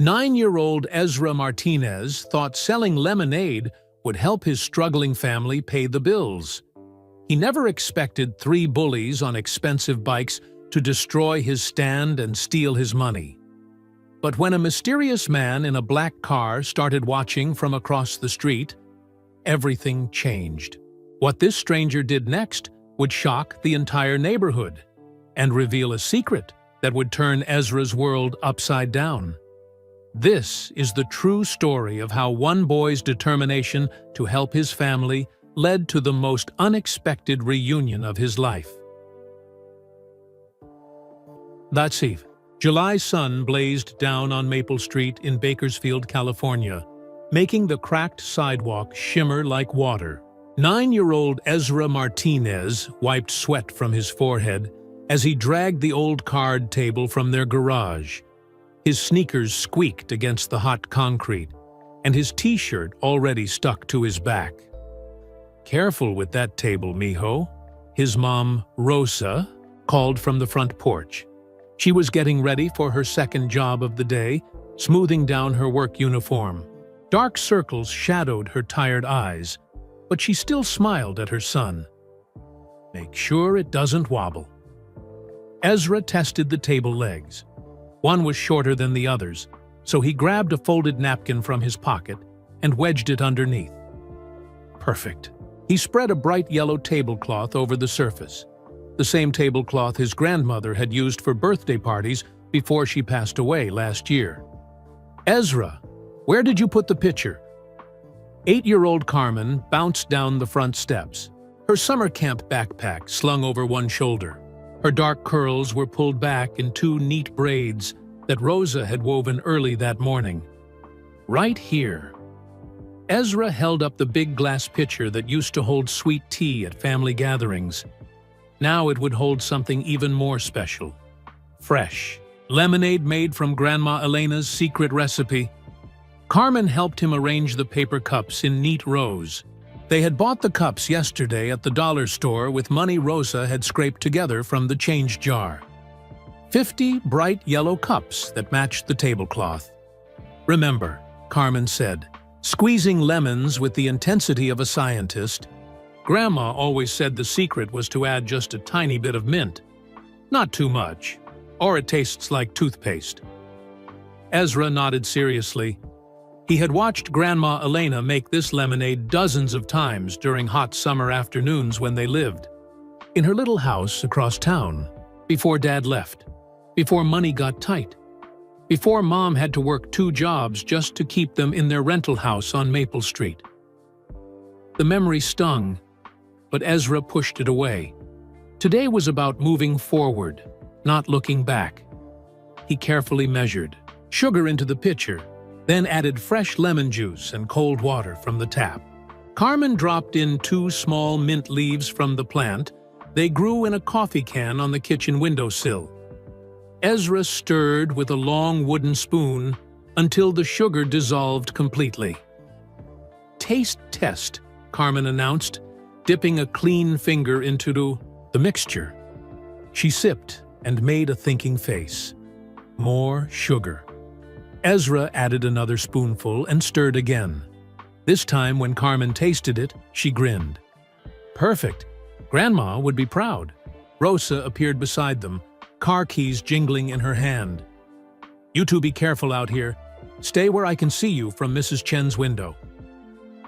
9-year-old Ezra Martinez thought selling lemonade would help his struggling family pay the bills. He never expected 3 bullies on expensive bikes to destroy his stand and steal his money. But when a mysterious man in a black car started watching from across the street, everything changed. What this stranger did next would shock the entire neighborhood and reveal a secret that would turn Ezra's world upside down. This is the true story of how one boy's determination to help his family led to the most unexpected reunion of his life. That eve, July's sun blazed down on Maple Street in Bakersfield, California, making the cracked sidewalk shimmer like water. 9-year-old Ezra Martinez wiped sweat from his forehead as he dragged the old card table from their garage. His sneakers squeaked against the hot concrete, and his t-shirt already stuck to his back. "Careful with that table, mijo," his mom, Rosa, called from the front porch. She was getting ready for her second job of the day, smoothing down her work uniform. Dark circles shadowed her tired eyes, but she still smiled at her son. "Make sure it doesn't wobble." Ezra tested the table legs. One was shorter than the others, so he grabbed a folded napkin from his pocket and wedged it underneath. Perfect. He spread a bright yellow tablecloth over the surface, the same tablecloth his grandmother had used for birthday parties before she passed away last year. "Ezra, where did you put the pitcher?" 8-year-old Carmen bounced down the front steps, her summer camp backpack slung over one shoulder. Her dark curls were pulled back in 2 neat braids that Rosa had woven early that morning. "Right here." Ezra held up the big glass pitcher that used to hold sweet tea at family gatherings. Now it would hold something even more special. Fresh lemonade made from Grandma Elena's secret recipe. Carmen helped him arrange the paper cups in neat rows. They had bought the cups yesterday at the dollar store with money Rosa had scraped together from the change jar. 50 bright yellow cups that matched the tablecloth. "Remember," Carmen said, squeezing lemons with the intensity of a scientist, "Grandma always said the secret was to add just a tiny bit of mint. Not too much, or it tastes like toothpaste." Ezra nodded seriously. He had watched Grandma Elena make this lemonade dozens of times during hot summer afternoons when they lived in her little house across town, before Dad left, before money got tight, before Mom had to work 2 jobs just to keep them in their rental house on Maple Street. The memory stung, but Ezra pushed it away. Today was about moving forward, not looking back. He carefully measured sugar into the pitcher, then added fresh lemon juice and cold water from the tap. Carmen dropped in 2 small mint leaves from the plant. They grew in a coffee can on the kitchen windowsill. Ezra stirred with a long wooden spoon until the sugar dissolved completely. "Taste test," Carmen announced, dipping a clean finger into the mixture. She sipped and made a thinking face. More sugar. Ezra added another spoonful and stirred again. This time, when Carmen tasted it, she grinned. "Perfect. Grandma would be proud." Rosa appeared beside them, car keys jingling in her hand. "You two be careful out here. Stay where I can see you from Mrs. Chen's window."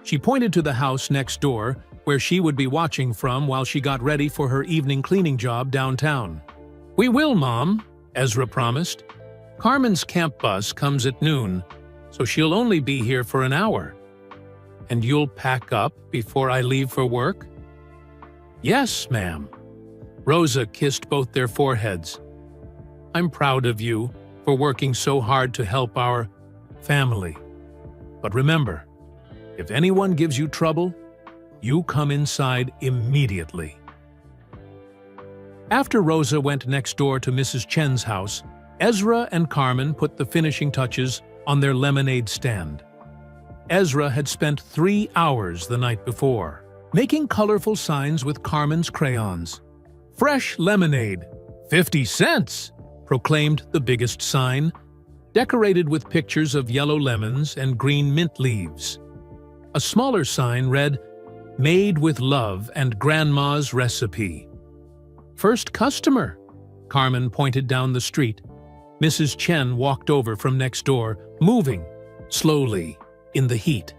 She pointed to the house next door, where she would be watching from while she got ready for her evening cleaning job downtown. "We will, Mom," Ezra promised. "Carmen's camp bus comes at noon, so she'll only be here for an hour." "And you'll pack up before I leave for work?" "Yes, ma'am." Rosa kissed both their foreheads. "I'm proud of you for working so hard to help our family. But remember, if anyone gives you trouble, you come inside immediately." After Rosa went next door to Mrs. Chen's house, Ezra and Carmen put the finishing touches on their lemonade stand. Ezra had spent 3 hours the night before, making colorful signs with Carmen's crayons. "Fresh lemonade, 50 cents!" proclaimed the biggest sign. decorated with pictures of yellow lemons and green mint leaves. A smaller sign read, "Made with love and Grandma's recipe." "First customer," Carmen pointed down the street. Mrs. Chen walked over from next door, moving, slowly, in the heat.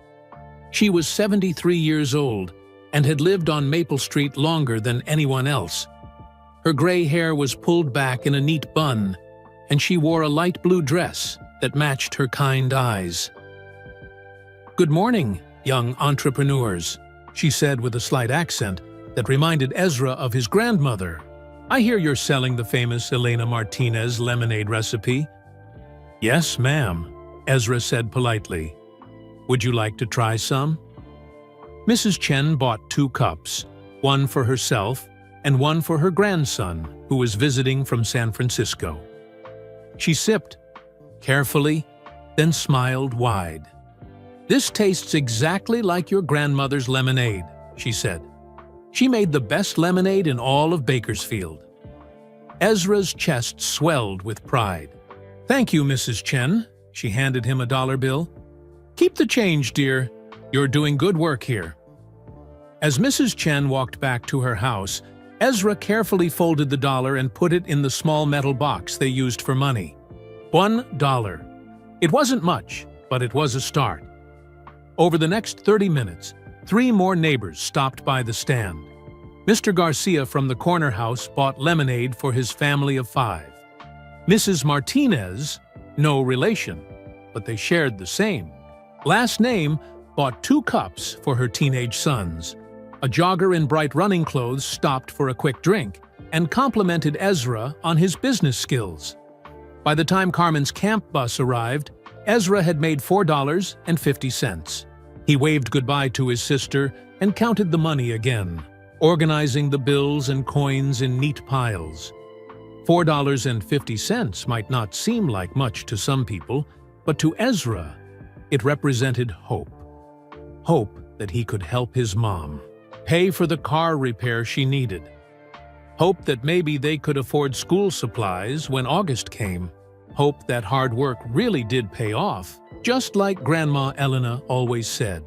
She was 73 years old and had lived on Maple Street longer than anyone else. Her gray hair was pulled back in a neat bun, and she wore a light blue dress that matched her kind eyes. "Good morning, young entrepreneurs," she said with a slight accent that reminded Ezra of his grandmother. "I hear you're selling the famous Elena Martinez lemonade recipe." "Yes, ma'am," Ezra said politely. "Would you like to try some?" Mrs. Chen bought 2 cups, one for herself and one for her grandson, who was visiting from San Francisco. She sipped, carefully, then smiled wide. "This tastes exactly like your grandmother's lemonade," she said. "She made the best lemonade in all of Bakersfield." Ezra's chest swelled with pride. "Thank you, Mrs. Chen." She handed him a dollar bill. "Keep the change, dear. You're doing good work here." As Mrs. Chen walked back to her house, Ezra carefully folded the dollar and put it in the small metal box they used for money. $1. It wasn't much, but it was a start. Over the next 30 minutes, 3 more neighbors stopped by the stand. Mr. Garcia from the corner house bought lemonade for his family of 5. Mrs. Martinez, no relation, but they shared the same last name, bought 2 cups for her teenage sons. A jogger in bright running clothes stopped for a quick drink and complimented Ezra on his business skills. By the time Carmen's camp bus arrived, Ezra had made $4.50. He waved goodbye to his sister and counted the money again, organizing the bills and coins in neat piles. $4.50 might not seem like much to some people, but to Ezra, it represented hope. Hope that he could help his mom, pay for the car repair she needed. Hope that maybe they could afford school supplies when August came. Hope that hard work really did pay off, just like Grandma Elena always said.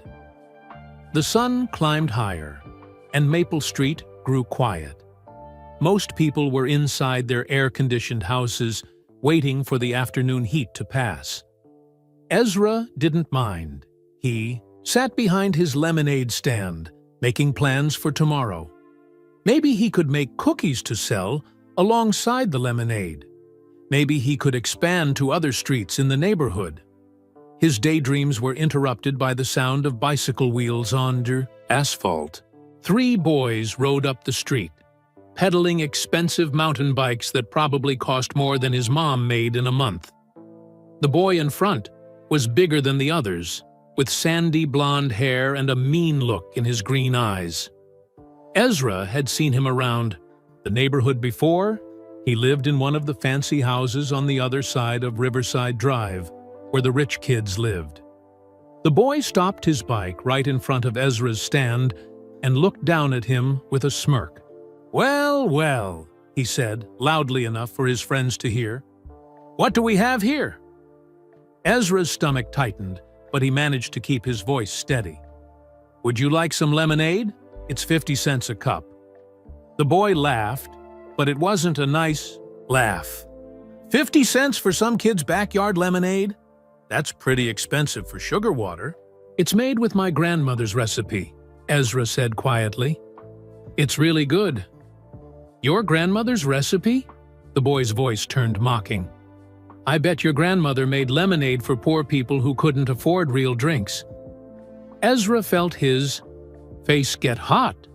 The sun climbed higher, and Maple Street grew quiet. Most people were inside their air-conditioned houses, waiting for the afternoon heat to pass. Ezra didn't mind. He sat behind his lemonade stand, making plans for tomorrow. Maybe he could make cookies to sell alongside the lemonade. Maybe he could expand to other streets in the neighborhood. His daydreams were interrupted by the sound of bicycle wheels on asphalt. 3 boys rode up the street, pedaling expensive mountain bikes that probably cost more than his mom made in a month. The boy in front was bigger than the others, with sandy blonde hair and a mean look in his green eyes. Ezra had seen him around the neighborhood before. He lived in one of the fancy houses on the other side of Riverside Drive, where the rich kids lived. The boy stopped his bike right in front of Ezra's stand and looked down at him with a smirk. "Well, well," he said, loudly enough for his friends to hear. "What do we have here?" Ezra's stomach tightened, but he managed to keep his voice steady. "Would you like some lemonade? It's 50 cents a cup." The boy laughed, but it wasn't a nice laugh. 50 cents for some kid's backyard lemonade? That's pretty expensive for sugar water. "It's made with my grandmother's recipe," Ezra said quietly. "It's really good." "Your grandmother's recipe?" The boy's voice turned mocking. "I bet your grandmother made lemonade for poor people who couldn't afford real drinks." Ezra felt his face get hot,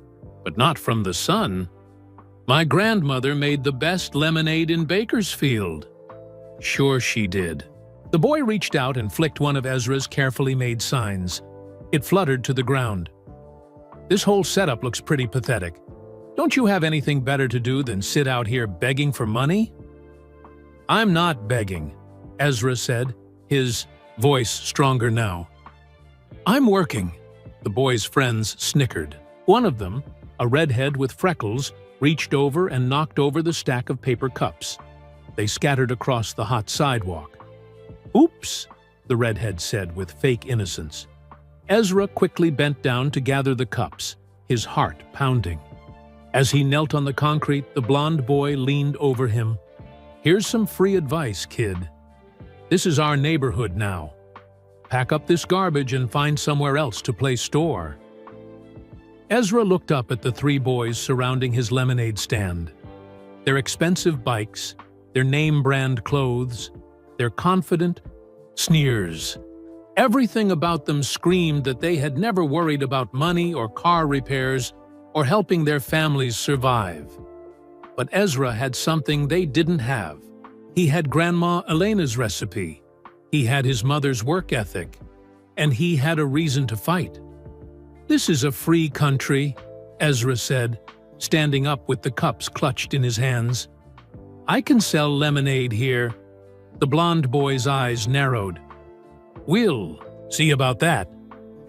but not from the sun. "My grandmother made the best lemonade in Bakersfield." "Sure she did." The boy reached out and flicked one of Ezra's carefully made signs. It fluttered to the ground. "This whole setup looks pretty pathetic. Don't you have anything better to do than sit out here begging for money?" "I'm not begging," Ezra said, his voice stronger now. "I'm working." The boy's friends snickered. One of them, a redhead with freckles, reached over and knocked over the stack of paper cups. They scattered across the hot sidewalk. "Oops," the redhead said with fake innocence. Ezra quickly bent down to gather the cups, his heart pounding. As he knelt on the concrete, the blond boy leaned over him. "Here's some free advice, kid. This is our neighborhood now. Pack up this garbage and find somewhere else to play store." Ezra looked up at the three boys surrounding his lemonade stand. Their expensive bikes, their name-brand clothes, their confident sneers. Everything about them screamed that they had never worried about money or car repairs or helping their families survive. But Ezra had something they didn't have. He had Grandma Elena's recipe. He had his mother's work ethic. And he had a reason to fight. "This is a free country," Ezra said, standing up with the cups clutched in his hands. "I can sell lemonade here." The blond boy's eyes narrowed. "We'll see about that."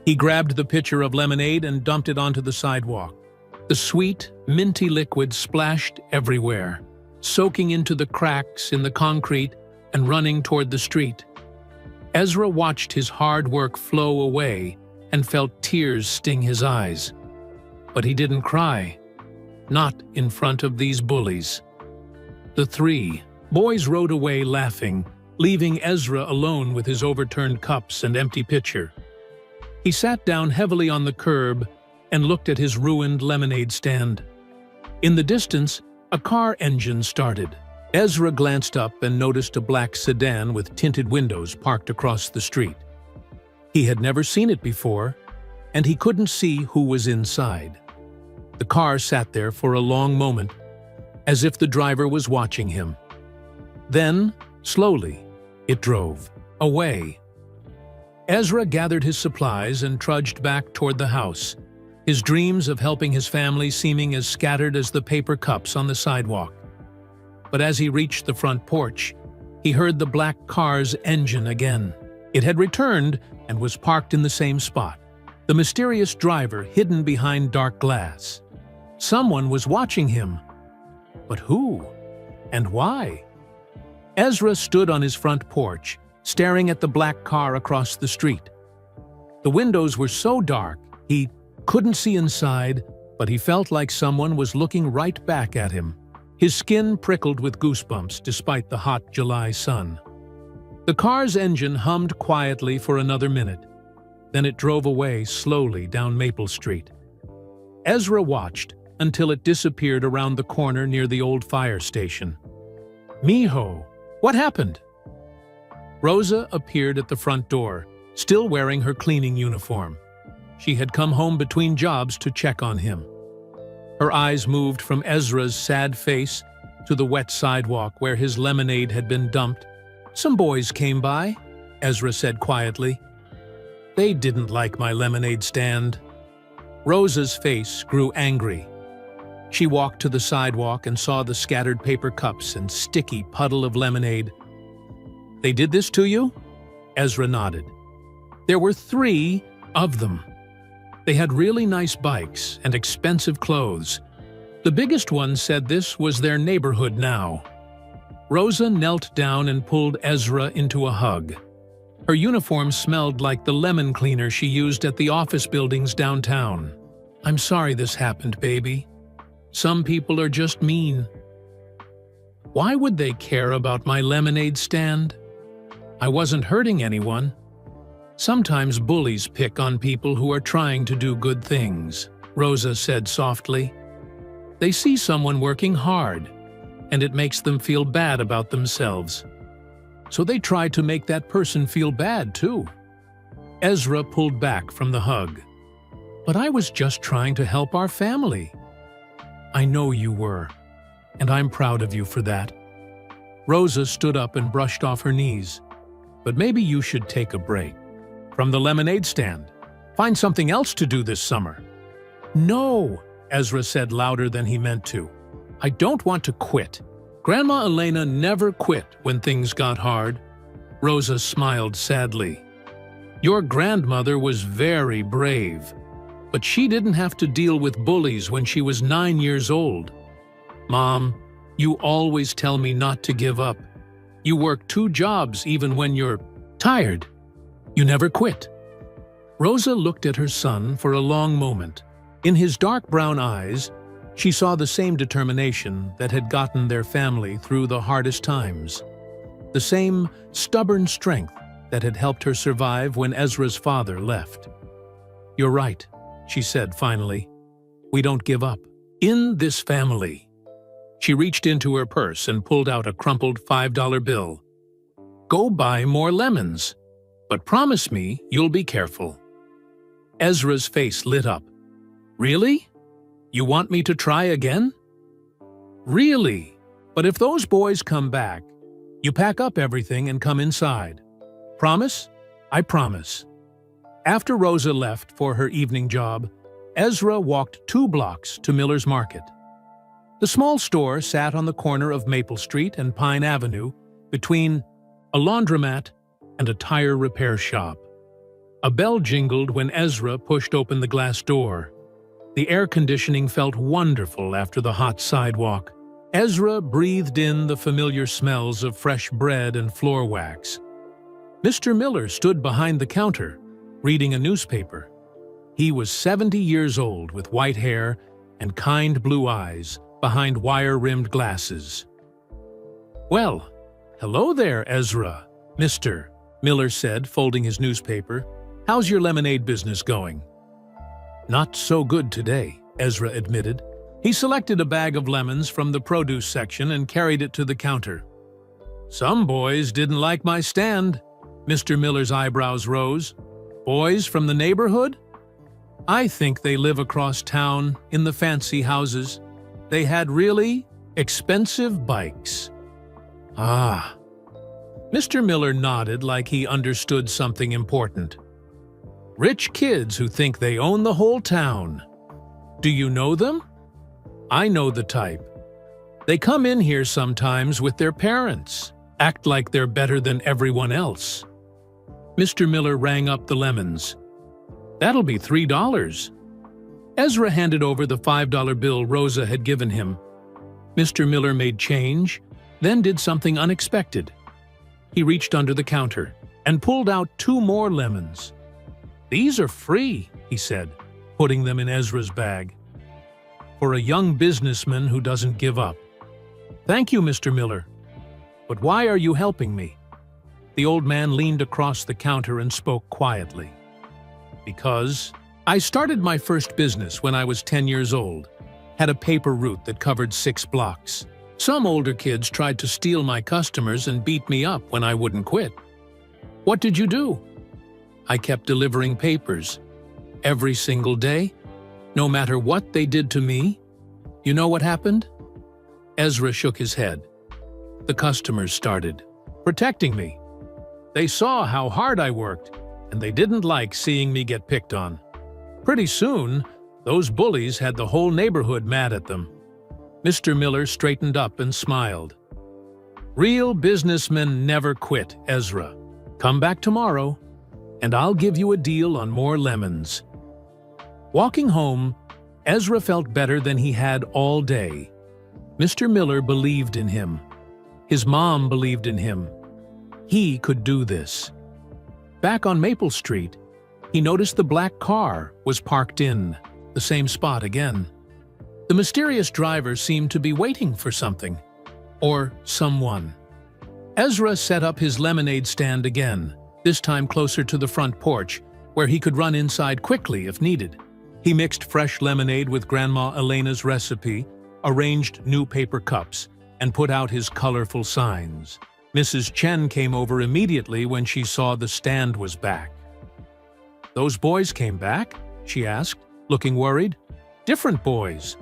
He grabbed the pitcher of lemonade and dumped it onto the sidewalk. The sweet, minty liquid splashed everywhere, soaking into the cracks in the concrete and running toward the street. Ezra watched his hard work flow away and felt tears sting his eyes. But he didn't cry. Not in front of these bullies. The three boys rode away laughing, leaving Ezra alone with his overturned cups and empty pitcher. He sat down heavily on the curb and looked at his ruined lemonade stand. In the distance, a car engine started. Ezra glanced up and noticed a black sedan with tinted windows parked across the street. He had never seen it before, and he couldn't see who was inside. The car sat there for a long moment, as if the driver was watching him. Then, slowly, it drove away. Ezra gathered his supplies and trudged back toward the house, his dreams of helping his family seeming as scattered as the paper cups on the sidewalk. But as he reached the front porch, he heard the black car's engine again. It had returned and was parked in the same spot, the mysterious driver hidden behind dark glass. Someone was watching him. But who? And why? Ezra stood on his front porch, staring at the black car across the street. The windows were so dark, he couldn't see inside, but he felt like someone was looking right back at him. His skin prickled with goosebumps despite the hot July sun. The car's engine hummed quietly for another minute. Then it drove away slowly down Maple Street. Ezra watched until it disappeared around the corner near the old fire station. "Mijo, what happened?" Rosa appeared at the front door, still wearing her cleaning uniform. She had come home between jobs to check on him. Her eyes moved from Ezra's sad face to the wet sidewalk where his lemonade had been dumped. "Some boys came by," Ezra said quietly. "They didn't like my lemonade stand." Rosa's face grew angry. She walked to the sidewalk and saw the scattered paper cups and sticky puddle of lemonade. "They did this to you?" Ezra nodded. "There were 3 of them. They had really nice bikes and expensive clothes. The biggest one said this was their neighborhood now." Rosa knelt down and pulled Ezra into a hug. Her uniform smelled like the lemon cleaner she used at the office buildings downtown. "I'm sorry this happened, baby. Some people are just mean." "Why would they care about my lemonade stand? I wasn't hurting anyone." "Sometimes bullies pick on people who are trying to do good things," Rosa said softly. "They see someone working hard, and it makes them feel bad about themselves. So they try to make that person feel bad too." Ezra pulled back from the hug. "But I was just trying to help our family." "I know you were, and I'm proud of you for that." Rosa stood up and brushed off her knees. "But maybe you should take a break from the lemonade stand. Find something else to do this summer." "No," Ezra said louder than he meant to. "I don't want to quit. Grandma Elena never quit when things got hard." Rosa smiled sadly. "Your grandmother was very brave, but she didn't have to deal with bullies when she was 9 years old. Mom, you always tell me not to give up. You work 2 jobs even when you're Tired. You never quit. Rosa looked at her son for a long moment. In his dark brown eyes, she saw the same determination that had gotten their family through the hardest times. The same stubborn strength that had helped her survive when Ezra's father left. "You're right," she said finally. "We don't give up. In this family." She reached into her purse and pulled out a crumpled $5 bill. "Go buy more lemons, but promise me you'll be careful." Ezra's face lit up. "Really? You want me to try again?" "Really? But if those boys come back, you pack up everything and come inside. Promise?" "I promise." After Rosa left for her evening job, Ezra walked 2 blocks to Miller's Market. The small store sat on the corner of Maple Street and Pine Avenue between a laundromat and a tire repair shop. A bell jingled when Ezra pushed open the glass door. The air conditioning felt wonderful after the hot sidewalk. Ezra breathed in the familiar smells of fresh bread and floor wax. Mr. Miller stood behind the counter, reading a newspaper. He was 70 years old with white hair and kind blue eyes behind wire-rimmed glasses. "Well, hello there, Ezra," Mr. Miller said, folding his newspaper. "How's your lemonade business going?" "Not so good today," Ezra admitted. He selected a bag of lemons from the produce section and carried it to the counter. "Some boys didn't like my stand." Mr. Miller's eyebrows rose. "Boys from the neighborhood? I think they live across town in the fancy houses. They had really expensive bikes." "Ah." Mr. Miller nodded like he understood something important. "Rich kids who think they own the whole town. Do you know them?" "I know the type. They come in here sometimes with their parents, act like they're better than everyone else." Mr. Miller rang up the lemons. "That'll be $3. Ezra handed over the $5 bill Rosa had given him. Mr. Miller made change, then did something unexpected. He reached under the counter and pulled out 2 more lemons. "These are free," he said, putting them in Ezra's bag. "For a young businessman who doesn't give up." "Thank you, Mr. Miller. But why are you helping me?" The old man leaned across the counter and spoke quietly. "Because I started my first business when I was 10 years old. Had a paper route that covered 6 blocks. Some older kids tried to steal my customers and beat me up when I wouldn't quit. What did you do?" "I kept delivering papers. Every single day, no matter what they did to me. You know what happened?" Ezra shook his head. "The customers started protecting me. They saw how hard I worked, and they didn't like seeing me get picked on. Pretty soon, those bullies had the whole neighborhood mad at them." Mr. Miller straightened up and smiled. "Real businessmen never quit, Ezra. Come back tomorrow, and I'll give you a deal on more lemons." Walking home, Ezra felt better than he had all day. Mr. Miller believed in him. His mom believed in him. He could do this. Back on Maple Street, he noticed the black car was parked in the same spot again. The mysterious driver seemed to be waiting for something, or someone. Ezra set up his lemonade stand again, this time closer to the front porch, where he could run inside quickly if needed. He mixed fresh lemonade with Grandma Elena's recipe, arranged new paper cups, and put out his colorful signs. Mrs. Chen came over immediately when she saw the stand was back. "Those boys came back?" she asked, looking worried. "Different boys."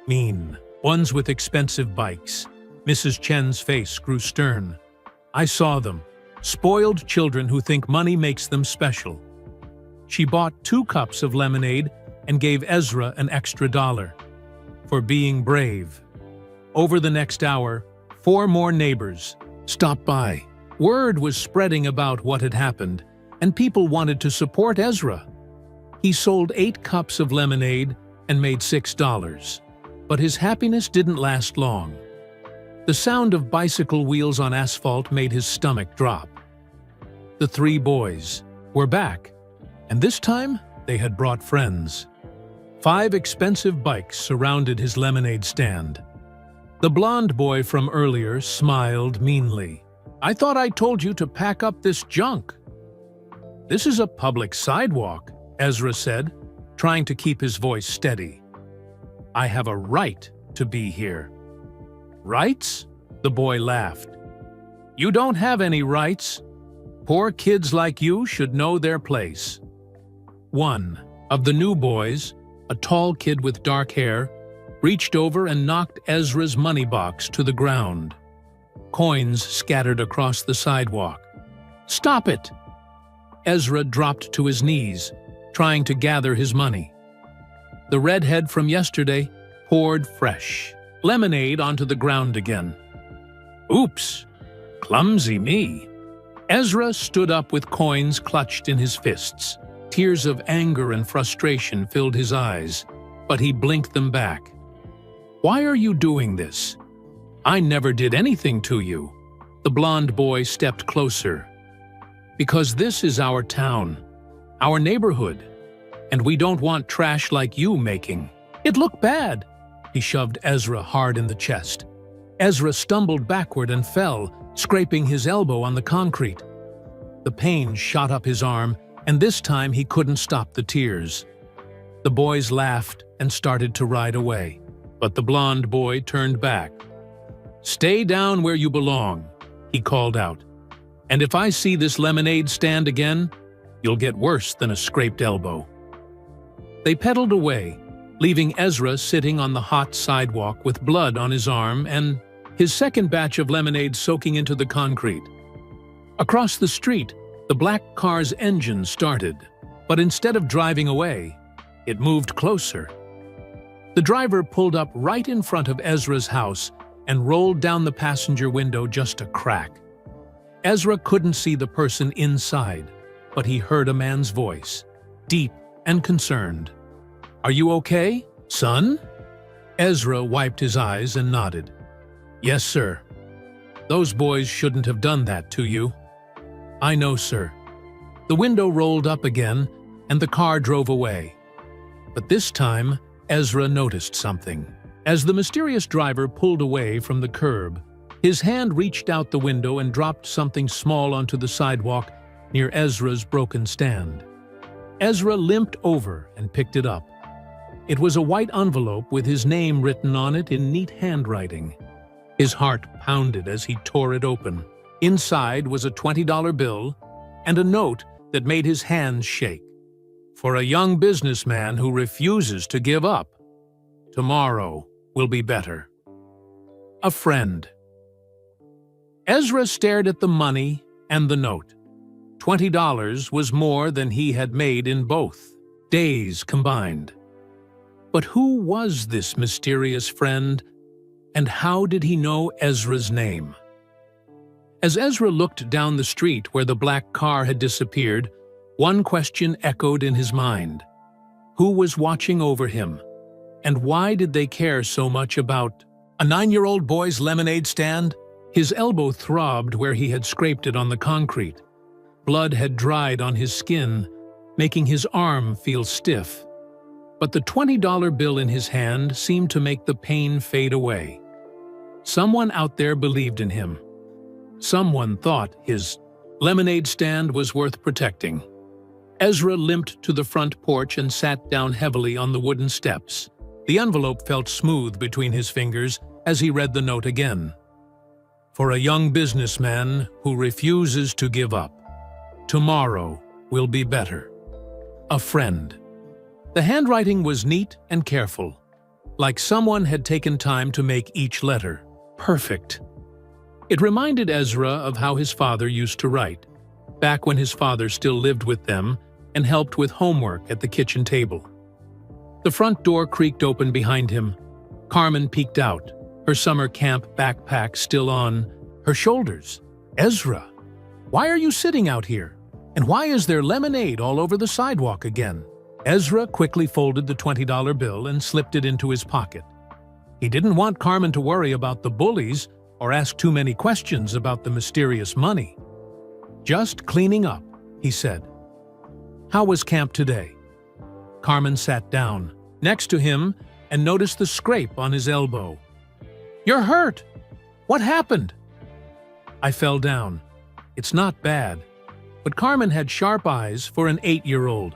"Mean. Ones with expensive bikes." Mrs. Chen's face grew stern. "I saw them. Spoiled children who think money makes them special." She bought 2 cups of lemonade and gave Ezra an extra $1 for being brave. Over the next hour, 4 more neighbors stopped by. Word was spreading about what had happened, and people wanted to support Ezra. He sold 8 cups of lemonade and made $6. But his happiness didn't last long. The sound of bicycle wheels on asphalt made his stomach drop. The three boys were back, and this time they had brought friends. 5 expensive bikes surrounded his lemonade stand. The blond boy from earlier smiled meanly. "I thought I told you to pack up this junk." "This is a public sidewalk," Ezra said, trying to keep his voice steady. "I have a right to be here." "Rights?" The boy laughed. "You don't have any rights. Poor kids like you should know their place." One of the new boys, a tall kid with dark hair, reached over and knocked Ezra's money box to the ground. Coins scattered across the sidewalk. "Stop it!" Ezra dropped to his knees, trying to gather his money. The redhead from yesterday poured fresh lemonade onto the ground again. "Oops! Clumsy me!" Ezra stood up with coins clutched in his fists. Tears of anger and frustration filled his eyes, but he blinked them back. "Why are you doing this? I never did anything to you." The blond boy stepped closer. "Because this is our town, our neighborhood, and we don't want trash like you making. It looked bad." He shoved Ezra hard in the chest. Ezra stumbled backward and fell, scraping his elbow on the concrete. The pain shot up his arm, and this time he couldn't stop the tears. The boys laughed and started to ride away, but the blond boy turned back. "Stay down where you belong," he called out. "And if I see this lemonade stand again, you'll get worse than a scraped elbow." They pedaled away, leaving Ezra sitting on the hot sidewalk with blood on his arm and his second batch of lemonade soaking into the concrete. Across the street, the black car's engine started, but instead of driving away, it moved closer. The driver pulled up right in front of Ezra's house and rolled down the passenger window just a crack. Ezra couldn't see the person inside, but he heard a man's voice, deep and concerned. "Are you okay, son?" Ezra wiped his eyes and nodded. "Yes, sir. Those boys shouldn't have done that to you." "I know, sir." The window rolled up again, and the car drove away. But this time, Ezra noticed something. As the mysterious driver pulled away from the curb, his hand reached out the window and dropped something small onto the sidewalk near Ezra's broken stand. Ezra limped over and picked it up. It was a white envelope with his name written on it in neat handwriting. His heart pounded as he tore it open. Inside was a $20 bill and a note that made his hands shake. "For a young businessman who refuses to give up, tomorrow will be better. A friend." Ezra stared at the money and the note. $20 was more than he had made in both days combined. But who was this mysterious friend, and how did he know Ezra's name? As Ezra looked down the street where the black car had disappeared, one question echoed in his mind. Who was watching over him? And why did they care so much about a 9-year-old boy's lemonade stand? His elbow throbbed where he had scraped it on the concrete. Blood had dried on his skin, making his arm feel stiff. But the $20 bill in his hand seemed to make the pain fade away. Someone out there believed in him. Someone thought his lemonade stand was worth protecting. Ezra limped to the front porch and sat down heavily on the wooden steps. The envelope felt smooth between his fingers as he read the note again. For a young businessman who refuses to give up, tomorrow will be better. A friend. The handwriting was neat and careful, like someone had taken time to make each letter perfect. It reminded Ezra of how his father used to write, back when his father still lived with them and helped with homework at the kitchen table. The front door creaked open behind him. Carmen peeked out, her summer camp backpack still on her shoulders. "Ezra, why are you sitting out here? And why is there lemonade all over the sidewalk again?" Ezra quickly folded the $20 bill and slipped it into his pocket. He didn't want Carmen to worry about the bullies or ask too many questions about the mysterious money. "Just cleaning up," he said. "How was camp today?" Carmen sat down next to him and noticed the scrape on his elbow. "You're hurt! What happened?" "I fell down. It's not bad." But Carmen had sharp eyes for an 8-year-old.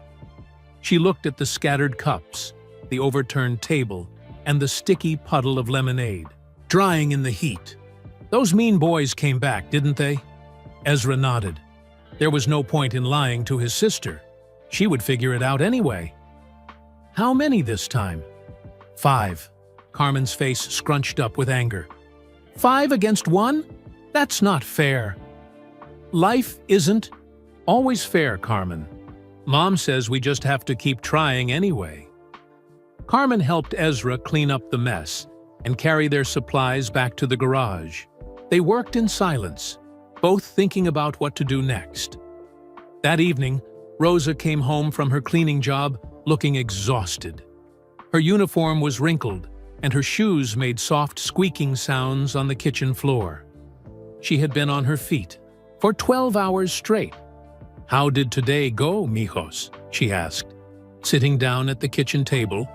She looked at the scattered cups, the overturned table, and the sticky puddle of lemonade, drying in the heat. "Those mean boys came back, didn't they?" Ezra nodded. There was no point in lying to his sister. She would figure it out anyway. "How many this time?" "5. Carmen's face scrunched up with anger. "5 against 1? That's not fair." "Life isn't always fair, Carmen. Mom says we just have to keep trying anyway." Carmen helped Ezra clean up the mess and carry their supplies back to the garage. They worked in silence, both thinking about what to do next. That evening, Rosa came home from her cleaning job looking exhausted. Her uniform was wrinkled, and her shoes made soft squeaking sounds on the kitchen floor. She had been on her feet for 12 hours straight. "How did today go, mijos?" she asked, sitting down at the kitchen table.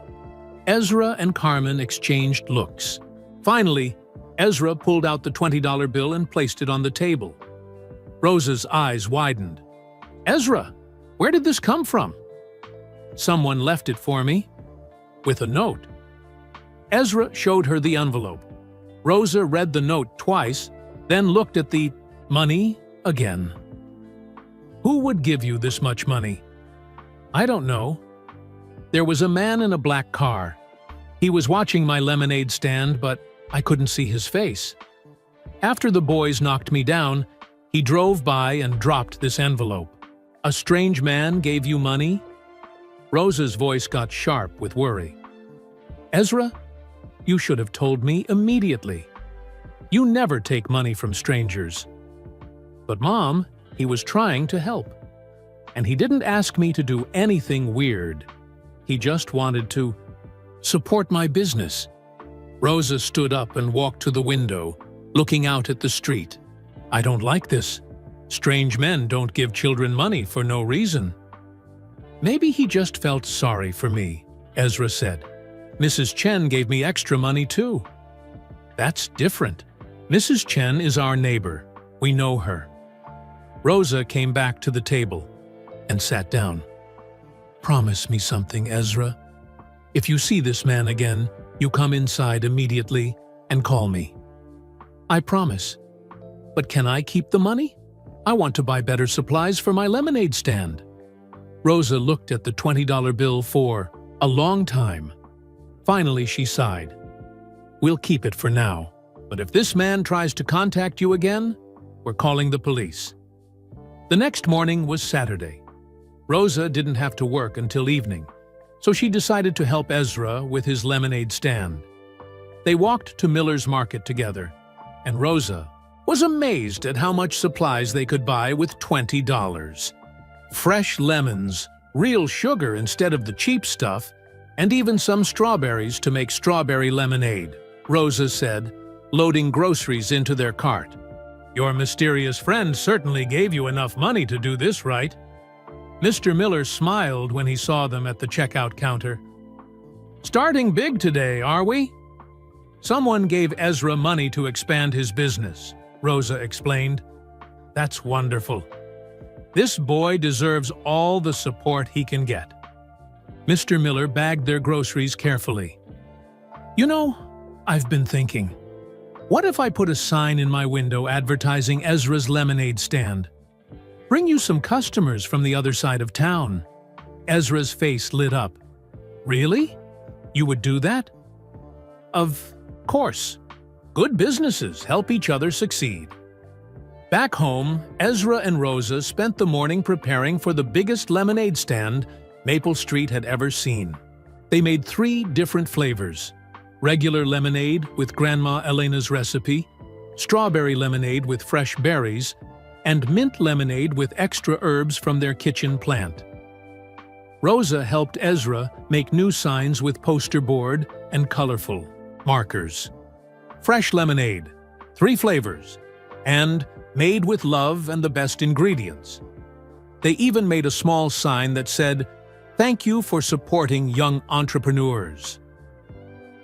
Ezra and Carmen exchanged looks. Finally, Ezra pulled out the $20 bill and placed it on the table. Rosa's eyes widened. "Ezra, where did this come from?" "Someone left it for me." "With a note." Ezra showed her the envelope. Rosa read the note twice, then looked at the money again. "Who would give you this much money?" "I don't know." "There was a man in a black car. He was watching my lemonade stand, but I couldn't see his face. After the boys knocked me down, he drove by and dropped this envelope. A strange man gave you money?" Rosa's voice got sharp with worry. "Ezra, you should have told me immediately. You never take money from strangers." "But Mom, he was trying to help. And he didn't ask me to do anything weird. He just wanted to support my business." Rosa stood up and walked to the window, looking out at the street. "I don't like this. Strange men don't give children money for no reason." "Maybe he just felt sorry for me," Ezra said. "Mrs. Chen gave me extra money too." "That's different. Mrs. Chen is our neighbor. We know her." Rosa came back to the table and sat down. "Promise me something, Ezra. If you see this man again, you come inside immediately and call me." "I promise. But can I keep the money? I want to buy better supplies for my lemonade stand." Rosa looked at the $20 bill for a long time. Finally, she sighed. "We'll keep it for now. But if this man tries to contact you again, we're calling the police." The next morning was Saturday. Rosa didn't have to work until evening, so she decided to help Ezra with his lemonade stand. They walked to Miller's Market together, and Rosa was amazed at how much supplies they could buy with $20. Fresh lemons, real sugar instead of the cheap stuff, and even some strawberries to make strawberry lemonade, Rosa said, loading groceries into their cart. "Your mysterious friend certainly gave you enough money to do this, right?" Mr. Miller smiled when he saw them at the checkout counter. "Starting big today, are we?" "Someone gave Ezra money to expand his business," Rosa explained. "That's wonderful. This boy deserves all the support he can get." Mr. Miller bagged their groceries carefully. "You know, I've been thinking, what if I put a sign in my window advertising Ezra's lemonade stand? Bring you some customers from the other side of town." Ezra's face lit up. "Really? You would do that?" "Of course. Good businesses help each other succeed." Back home, Ezra and Rosa spent the morning preparing for the biggest lemonade stand Maple Street had ever seen. They made 3 different flavors: regular lemonade with Grandma Elena's recipe, strawberry lemonade with fresh berries, and mint lemonade with extra herbs from their kitchen plant. Rosa helped Ezra make new signs with poster board and colorful markers. Fresh lemonade, 3 flavors, and made with love and the best ingredients. They even made a small sign that said, "Thank you for supporting young entrepreneurs."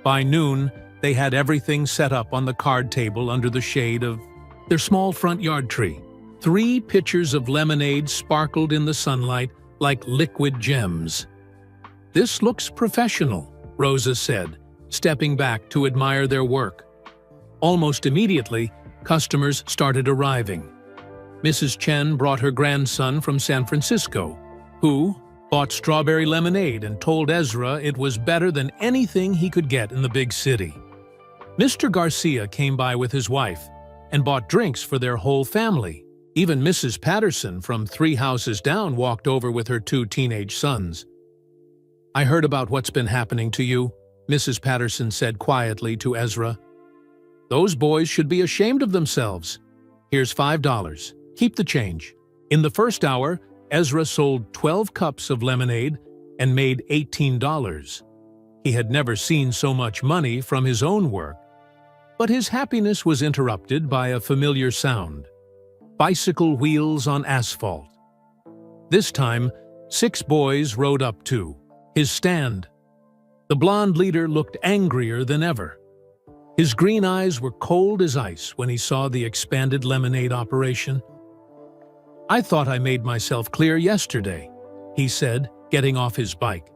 By noon, they had everything set up on the card table under the shade of their small front yard tree. 3 pitchers of lemonade sparkled in the sunlight like liquid gems. "This looks professional," Rosa said, stepping back to admire their work. Almost immediately, customers started arriving. Mrs. Chen brought her grandson from San Francisco, who bought strawberry lemonade and told Ezra it was better than anything he could get in the big city. Mr. Garcia came by with his wife and bought drinks for their whole family. Even Mrs. Patterson from 3 houses down walked over with her 2 teenage sons. "I heard about what's been happening to you," Mrs. Patterson said quietly to Ezra. "Those boys should be ashamed of themselves. Here's $5. Keep the change." In the first hour, Ezra sold 12 cups of lemonade and made $18. He had never seen so much money from his own work. But his happiness was interrupted by a familiar sound: bicycle wheels on asphalt. This time, 6 boys rode up to his stand. The blonde leader looked angrier than ever. His green eyes were cold as ice when he saw the expanded lemonade operation. "I thought I made myself clear yesterday," he said, getting off his bike.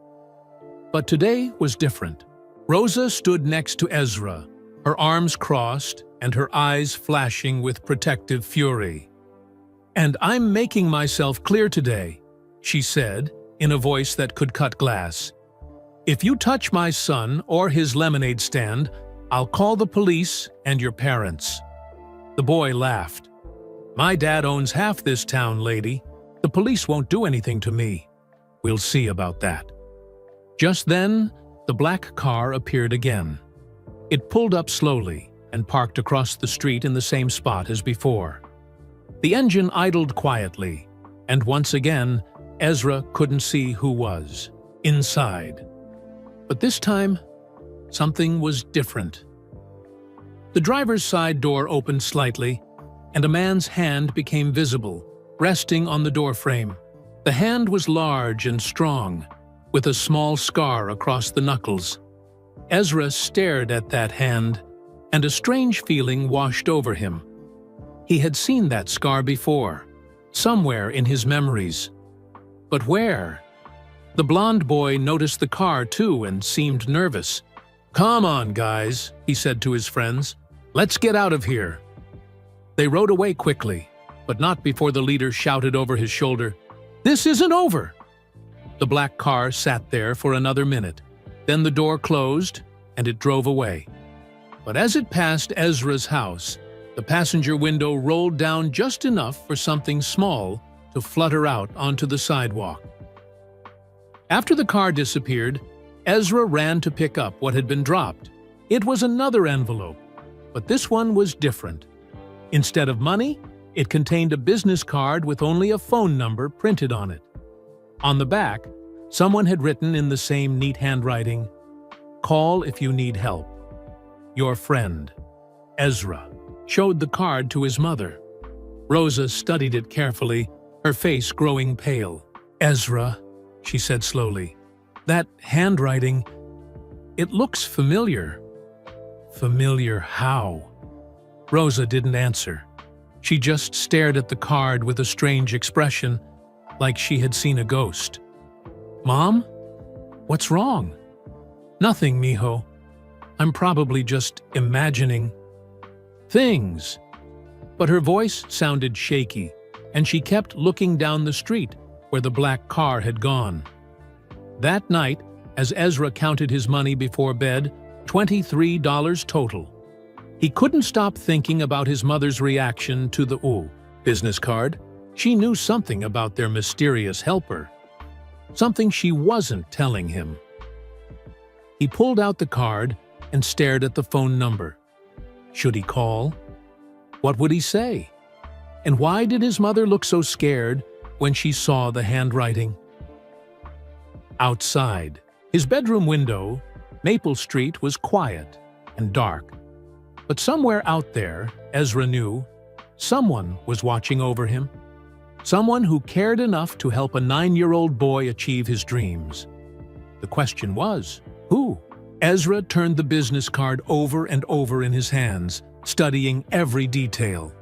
But today was different. Rosa stood next to Ezra, her arms crossed and her eyes flashing with protective fury. "And I'm making myself clear today," she said, in a voice that could cut glass. "If you touch my son or his lemonade stand, I'll call the police and your parents." The boy laughed. "My dad owns half this town, lady. The police won't do anything to me. We'll see about that." Just then, the black car appeared again. It pulled up slowly and parked across the street in the same spot as before. The engine idled quietly, and once again, Ezra couldn't see who was inside. But this time, something was different. The driver's side door opened slightly, and a man's hand became visible, resting on the doorframe. The hand was large and strong, with a small scar across the knuckles. Ezra stared at that hand, and a strange feeling washed over him. He had seen that scar before, somewhere in his memories. But where? The blonde boy noticed the car too and seemed nervous. "Come on, guys," he said to his friends. "Let's get out of here." They rode away quickly, but not before the leader shouted over his shoulder, "This isn't over!" The black car sat there for another minute. Then the door closed, and it drove away. But as it passed Ezra's house, the passenger window rolled down just enough for something small to flutter out onto the sidewalk. After the car disappeared, Ezra ran to pick up what had been dropped. It was another envelope, but this one was different. Instead of money, it contained a business card with only a phone number printed on it. On the back, someone had written in the same neat handwriting, "Call if you need help. Your friend." Ezra showed the card to his mother. Rosa studied it carefully, her face growing pale. "Ezra," she said slowly, "that handwriting, it looks familiar." "Familiar how?" Rosa didn't answer. She just stared at the card with a strange expression, like she had seen a ghost. "Mom? What's wrong?" "Nothing, mijo. I'm probably just imagining things." But her voice sounded shaky, and she kept looking down the street where the black car had gone. That night, as Ezra counted his money before bed, $23 total. He couldn't stop thinking about his mother's reaction to the business card. She knew something about their mysterious helper, something she wasn't telling him. He pulled out the card and stared at the phone number. Should he call? What would he say? And why did his mother look so scared when she saw the handwriting? Outside, his bedroom window, Maple Street was quiet and dark. But somewhere out there, Ezra knew, Someone was watching over him. Someone who cared enough to help a 9-year-old boy achieve his dreams. The question was, who? Ezra turned the business card over and over in his hands, studying every detail.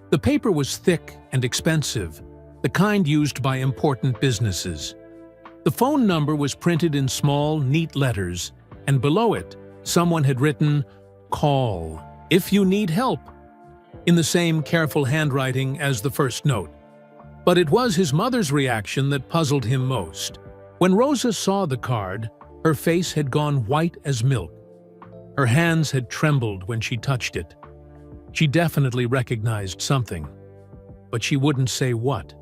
The paper was thick and expensive, the kind used by important businesses. The phone number was printed in small, neat letters, and below it, someone had written, "Call, if you need help," in the same careful handwriting as the first note. But it was his mother's reaction that puzzled him most. When Rosa saw the card, her face had gone white as milk. Her hands had trembled when she touched it. She definitely recognized something, but she wouldn't say what.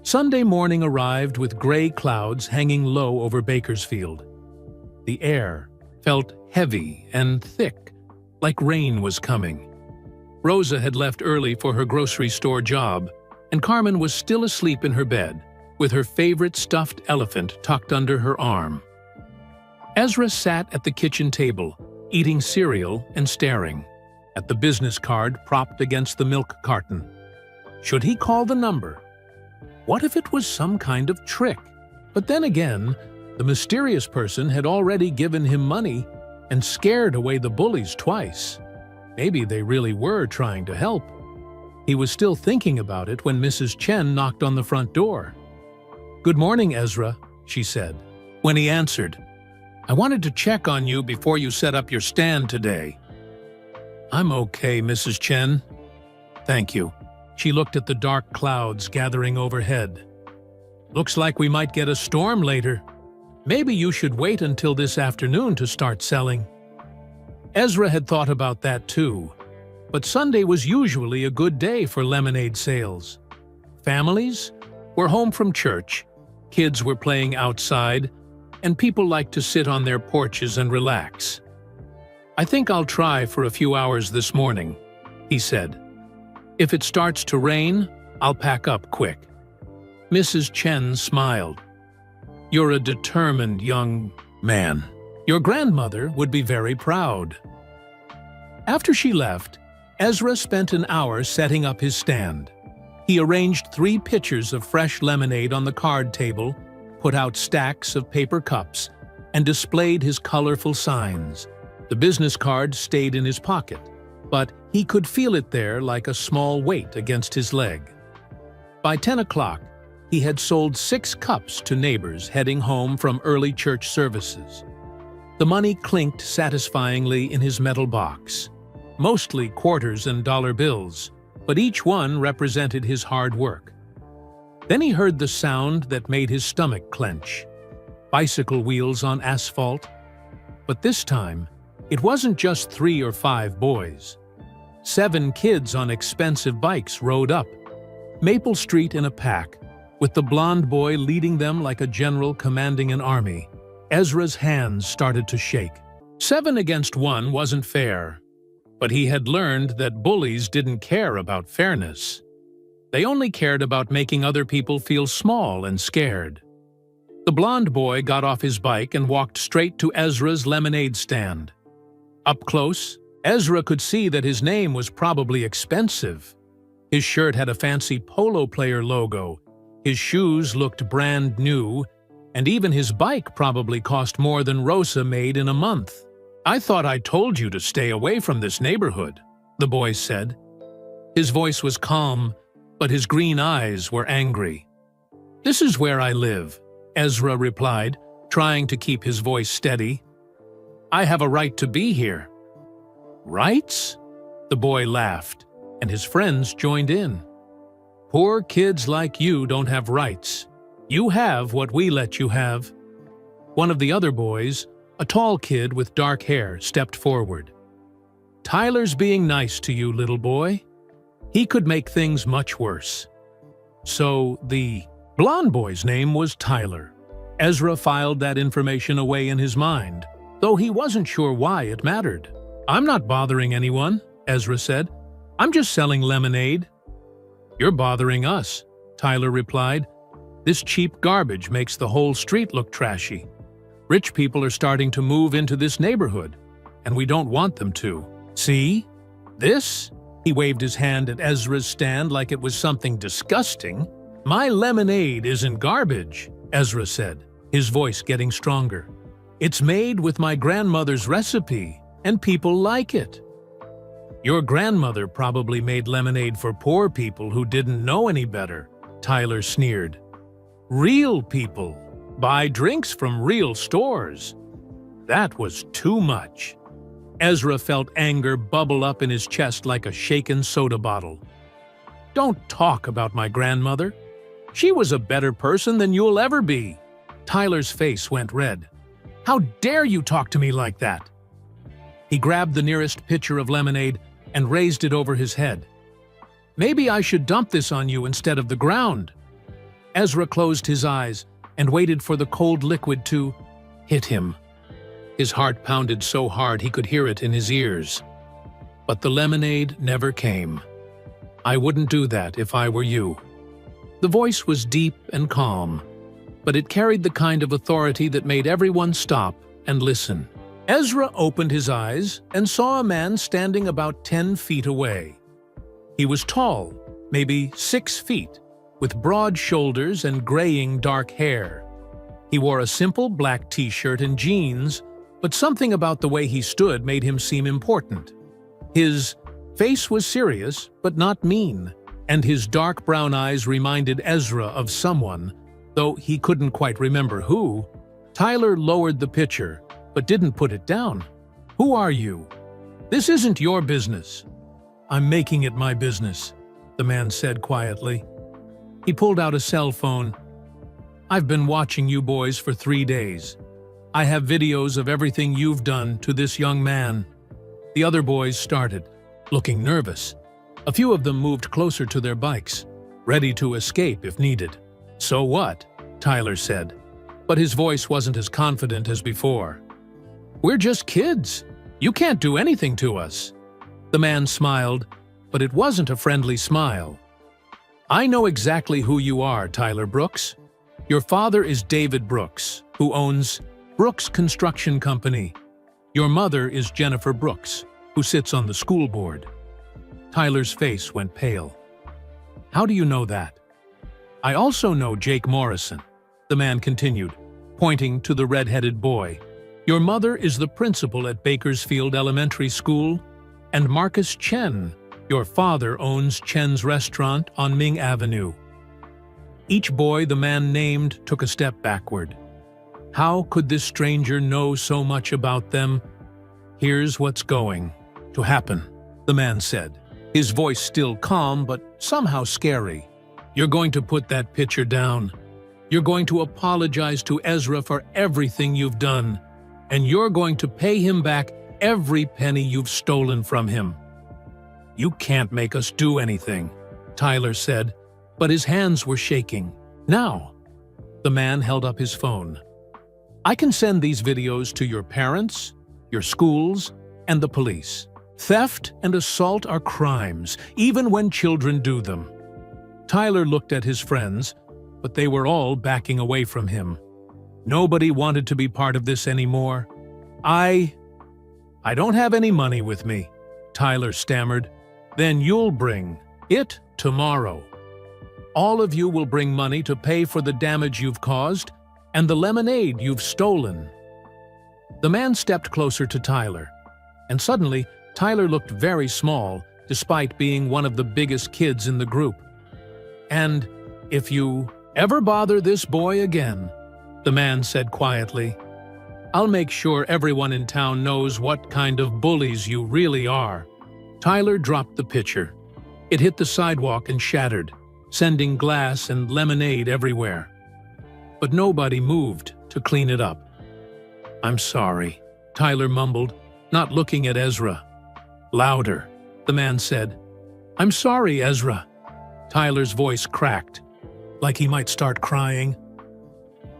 Sunday morning arrived with gray clouds hanging low over Bakersfield. The air felt heavy and thick, like rain was coming. Rosa had left early for her grocery store job, and Carmen was still asleep in her bed, with her favorite stuffed elephant tucked under her arm. Ezra sat at the kitchen table, eating cereal and staring at the business card propped against the milk carton. Should he call the number? What if it was some kind of trick? But then again, the mysterious person had already given him money and scared away the bullies twice. Maybe they really were trying to help. He was still thinking about it when Mrs. Chen knocked on the front door. "Good morning, Ezra," she said. When he answered, "I wanted to check on you before you set up your stand today." "I'm okay, Mrs. Chen." "Thank you." She looked at the dark clouds gathering overhead. "Looks like we might get a storm later. Maybe you should wait until this afternoon to start selling." Ezra had thought about that too. But Sunday was usually a good day for lemonade sales. Families were home from church, kids were playing outside, and people liked to sit on their porches and relax. "I think I'll try for a few hours this morning," he said. "If it starts to rain, I'll pack up quick." Mrs. Chen smiled. "You're a determined young man. Your grandmother would be very proud." After she left, Ezra spent an hour setting up his stand. He arranged 3 pitchers of fresh lemonade on the card table, put out stacks of paper cups, and displayed his colorful signs. The business card stayed in his pocket, but he could feel it there like a small weight against his leg. By 10 o'clock, he had sold 6 cups to neighbors heading home from early church services. The money clinked satisfyingly in his metal box. Mostly quarters and dollar bills, but each one represented his hard work. Then he heard the sound that made his stomach clench. Bicycle wheels on asphalt. But this time, it wasn't just 3 or 5 boys. 7 kids on expensive bikes rode up, Maple Street in a pack, with the blonde boy leading them like a general commanding an army. Ezra's hands started to shake. 7 against 1 wasn't fair. But he had learned that bullies didn't care about fairness. They only cared about making other people feel small and scared. The blonde boy got off his bike and walked straight to Ezra's lemonade stand. Up close, Ezra could see that his name was probably expensive. His shirt had a fancy polo player logo, his shoes looked brand new, and even his bike probably cost more than Rosa made in a month. "I thought I told you to stay away from this neighborhood," the boy said. His voice was calm, but his green eyes were angry. "This is where I live," Ezra replied, trying to keep his voice steady. "I have a right to be here." "Rights?" The boy laughed, and his friends joined in. "Poor kids like you don't have rights. You have what we let you have." One of the other boys, a tall kid with dark hair, stepped forward. "Tyler's being nice to you, little boy. He could make things much worse." So the blonde boy's name was Tyler. Ezra filed that information away in his mind, though he wasn't sure why it mattered. "I'm not bothering anyone," Ezra said. "I'm just selling lemonade." "You're bothering us," Tyler replied. "This cheap garbage makes the whole street look trashy. Rich people are starting to move into this neighborhood, and we don't want them to. See? This? He waved his hand at Ezra's stand like it was something disgusting. "My lemonade isn't garbage," Ezra said, his voice getting stronger. "It's made with my grandmother's recipe, and people like it." "Your grandmother probably made lemonade for poor people who didn't know any better," Tyler sneered. "Real people buy drinks from real stores." That was too much. Ezra felt anger bubble up in his chest like a shaken soda bottle. "Don't talk about my grandmother. She was a better person than you'll ever be." Tyler's face went red. "How dare you talk to me like that?" He grabbed the nearest pitcher of lemonade and raised it over his head. "Maybe I should dump this on you instead of the ground." Ezra closed his eyes and waited for the cold liquid to hit him. His heart pounded so hard he could hear it in his ears. But the lemonade never came. "I wouldn't do that if I were you." The voice was deep and calm, but it carried the kind of authority that made everyone stop and listen. Ezra opened his eyes and saw a man standing about 10 feet away. He was tall, maybe 6 feet, with broad shoulders and graying dark hair. He wore a simple black t-shirt and jeans, but something about the way he stood made him seem important. His face was serious, but not mean, and his dark brown eyes reminded Ezra of someone, though he couldn't quite remember who. Tyler lowered the pitcher, but didn't put it down. "Who are you? This isn't your business." "I'm making it my business," the man said quietly. He pulled out a cell phone. "I've been watching you boys for 3 days. I have videos of everything you've done to this young man." The other boys started, looking nervous. A few of them moved closer to their bikes, ready to escape if needed. "So what?" Tyler said, but his voice wasn't as confident as before. "We're just kids. You can't do anything to us." The man smiled, but it wasn't a friendly smile. "I know exactly who you are, Tyler Brooks. Your father is David Brooks, who owns Brooks Construction Company. Your mother is Jennifer Brooks, who sits on the school board." Tyler's face went pale. "How do you know that?" "I also know Jake Morrison," the man continued, pointing to the red-headed boy. "Your mother is the principal at Bakersfield Elementary School, and Marcus Chen, your father, owns Chen's restaurant on Ming Avenue." Each boy the man named took a step backward. How could this stranger know so much about them? "Here's what's going to happen," the man said, his voice still calm but somehow scary. "You're going to put that pitcher down. You're going to apologize to Ezra for everything you've done, and you're going to pay him back every penny you've stolen from him." "You can't make us do anything," Tyler said, but his hands were shaking. "Now," the man held up his phone. "I can send these videos to your parents, your schools, and the police. Theft and assault are crimes, even when children do them." Tyler looked at his friends, but they were all backing away from him. Nobody wanted to be part of this anymore. I don't have any money with me," Tyler stammered. "Then you'll bring it tomorrow. All of you will bring money to pay for the damage you've caused and the lemonade you've stolen." The man stepped closer to Tyler, and suddenly Tyler looked very small despite being one of the biggest kids in the group. "And if you ever bother this boy again," the man said quietly, "I'll make sure everyone in town knows what kind of bullies you really are." Tyler dropped the pitcher. It hit the sidewalk and shattered, sending glass and lemonade everywhere. But nobody moved to clean it up. "I'm sorry," Tyler mumbled, not looking at Ezra. "Louder," the man said. "I'm sorry, Ezra." Tyler's voice cracked, like he might start crying.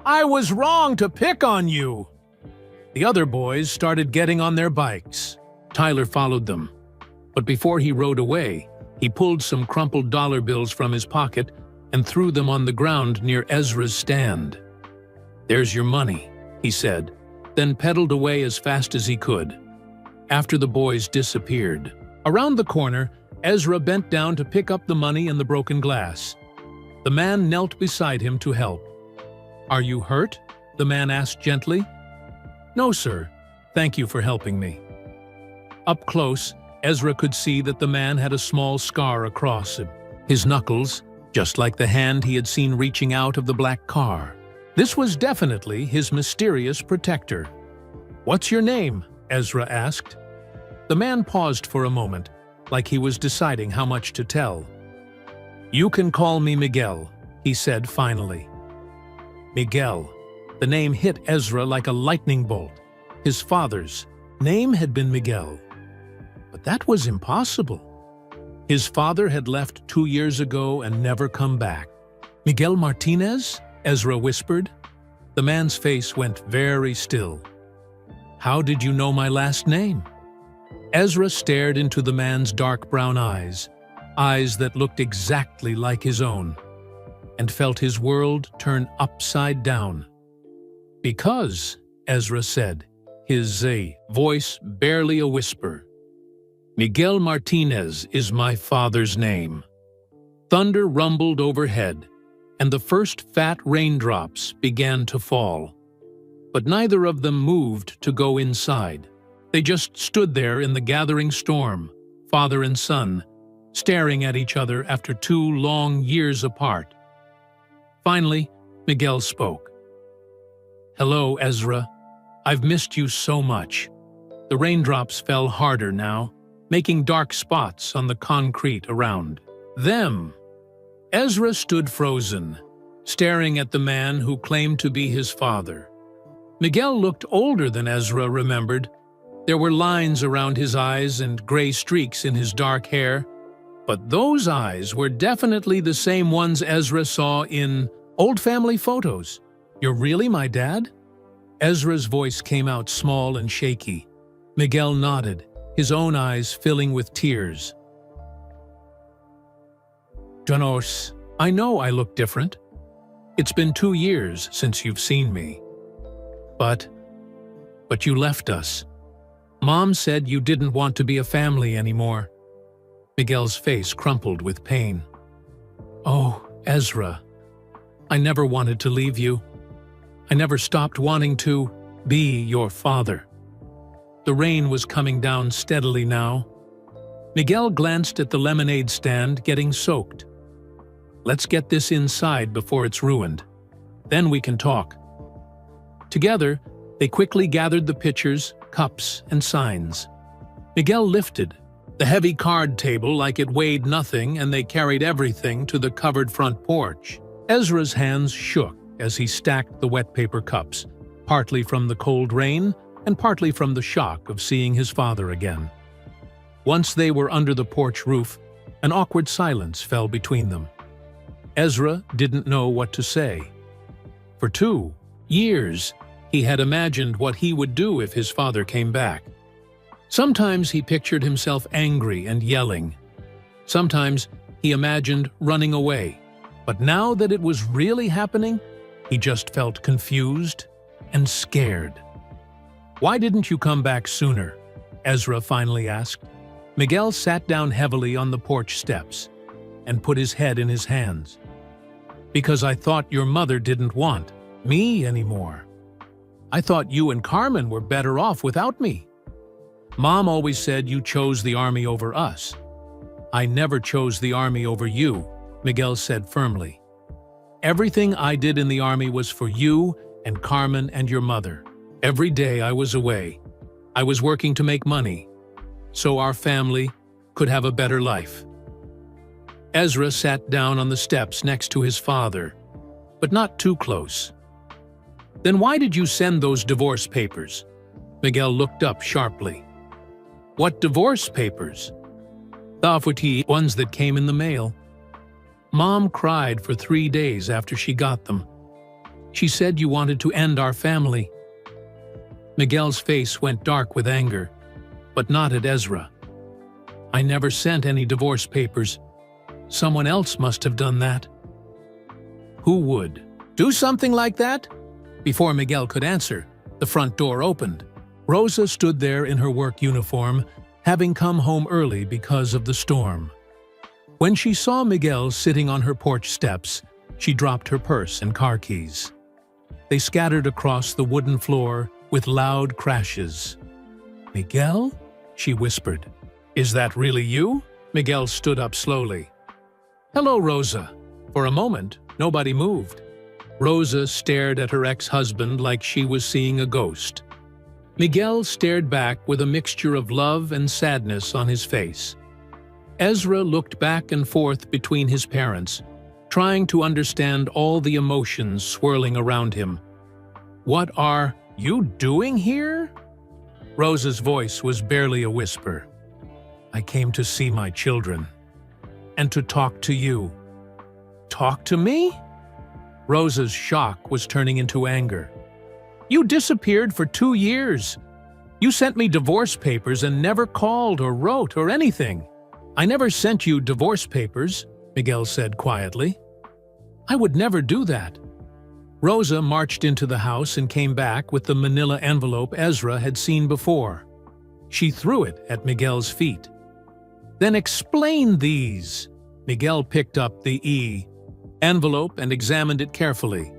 "I was wrong to pick on you." The other boys started getting on their bikes. Tyler followed them. But before he rode away, he pulled some crumpled dollar bills from his pocket and threw them on the ground near Ezra's stand. "There's your money," he said, then pedaled away as fast as he could. After the boys disappeared, around the corner, Ezra bent down to pick up the money and the broken glass. The man knelt beside him to help. "Are you hurt?" the man asked gently. "No, sir. Thank you for helping me." Up close, Ezra could see that the man had a small scar across him. His knuckles, just like the hand he had seen reaching out of the black car. This was definitely his mysterious protector. "What's your name?" Ezra asked. The man paused for a moment, like he was deciding how much to tell. "You can call me Miguel," he said finally. Miguel. The name hit Ezra like a lightning bolt. His father's name had been Miguel. But that was impossible. His father had left 2 years ago and never come back. "Miguel Martinez?" Ezra whispered. The man's face went very still. "How did you know my last name?" Ezra stared into the man's dark brown eyes, eyes that looked exactly like his own, and felt his world turn upside down. "Because," Ezra said, his voice barely a whisper, "Miguel Martinez is my father's name." Thunder rumbled overhead, and the first fat raindrops began to fall. But neither of them moved to go inside. They just stood there in the gathering storm, father and son, staring at each other after 2 long years apart. Finally, Miguel spoke. "Hello, Ezra. I've missed you so much." The raindrops fell harder now, making dark spots on the concrete around them. Ezra stood frozen, staring at the man who claimed to be his father. Miguel looked older than Ezra remembered. There were lines around his eyes and gray streaks in his dark hair, but those eyes were definitely the same ones Ezra saw in old family photos. "You're really my dad?" Ezra's voice came out small and shaky. Miguel nodded, his own eyes filling with tears. "Janos, I know I look different. It's been 2 years since you've seen me. But you left us. Mom said you didn't want to be a family anymore." Miguel's face crumpled with pain. "Oh, Ezra, I never wanted to leave you. I never stopped wanting to be your father." The rain was coming down steadily now. Miguel glanced at the lemonade stand getting soaked. "Let's get this inside before it's ruined. Then we can talk." Together, they quickly gathered the pitchers, cups, and signs. Miguel lifted the heavy card table like it weighed nothing, and they carried everything to the covered front porch. Ezra's hands shook as he stacked the wet paper cups, partly from the cold rain and partly from the shock of seeing his father again. Once they were under the porch roof, an awkward silence fell between them. Ezra didn't know what to say. For 2 years, he had imagined what he would do if his father came back. Sometimes he pictured himself angry and yelling. Sometimes he imagined running away. But now that it was really happening, he just felt confused and scared. "Why didn't you come back sooner?" Ezra finally asked. Miguel sat down heavily on the porch steps and put his head in his hands. "Because I thought your mother didn't want me anymore. I thought you and Carmen were better off without me. Mom always said you chose the army over us." "I never chose the army over you," Miguel said firmly. "Everything I did in the army was for you and Carmen and your mother. Every day I was away. I was working to make money, so our family could have a better life." Ezra sat down on the steps next to his father, but not too close. "Then why did you send those divorce papers?" Miguel looked up sharply. "What divorce papers?" "The ones that came in the mail. Mom cried for 3 days after she got them. She said you wanted to end our family." Miguel's face went dark with anger, but not at Ezra. "I never sent any divorce papers. Someone else must have done that." "Who would do something like that?" Before Miguel could answer, the front door opened. Rosa stood there in her work uniform, having come home early because of the storm. When she saw Miguel sitting on her porch steps, she dropped her purse and car keys. They scattered across the wooden floor with loud crashes. "Miguel?" she whispered. "Is that really you?" Miguel stood up slowly. "Hello, Rosa." For a moment, nobody moved. Rosa stared at her ex-husband like she was seeing a ghost. Miguel stared back with a mixture of love and sadness on his face. Ezra looked back and forth between his parents, trying to understand all the emotions swirling around him. "What are you doing here?" Rosa's voice was barely a whisper. "I came to see my children. And to talk to you." "Talk to me?" Rosa's shock was turning into anger. "You disappeared for 2 years. You sent me divorce papers and never called or wrote or anything." "I never sent you divorce papers," Miguel said quietly. "I would never do that." Rosa marched into the house and came back with the manila envelope Ezra had seen before. She threw it at Miguel's feet. "Then explain these." Miguel picked up the envelope and examined it carefully.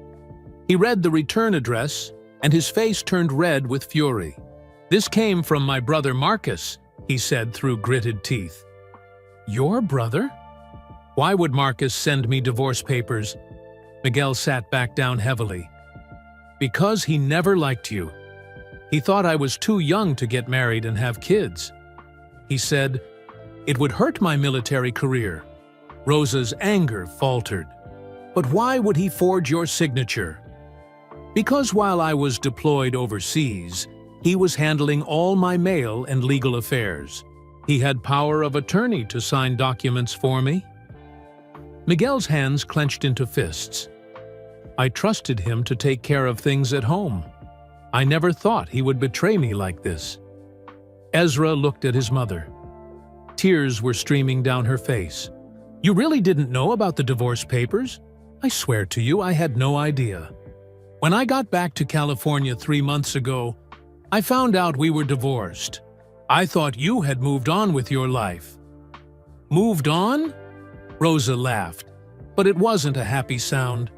He read the return address, and his face turned red with fury. "This came from my brother Marcus," he said through gritted teeth. "Your brother? Why would Marcus send me divorce papers?" Miguel sat back down heavily. "Because he never liked you. He thought I was too young to get married and have kids. He said it would hurt my military career." Rosa's anger faltered. "But why would he forge your signature?" "Because while I was deployed overseas, he was handling all my mail and legal affairs. He had power of attorney to sign documents for me." Miguel's hands clenched into fists. "I trusted him to take care of things at home. I never thought he would betray me like this." Ezra looked at his mother. Tears were streaming down her face. "You really didn't know about the divorce papers? I swear to you, I had no idea. When I got back to California 3 months ago, I found out we were divorced. I thought you had moved on with your life." "Moved on?" Rosa laughed, but it wasn't a happy sound.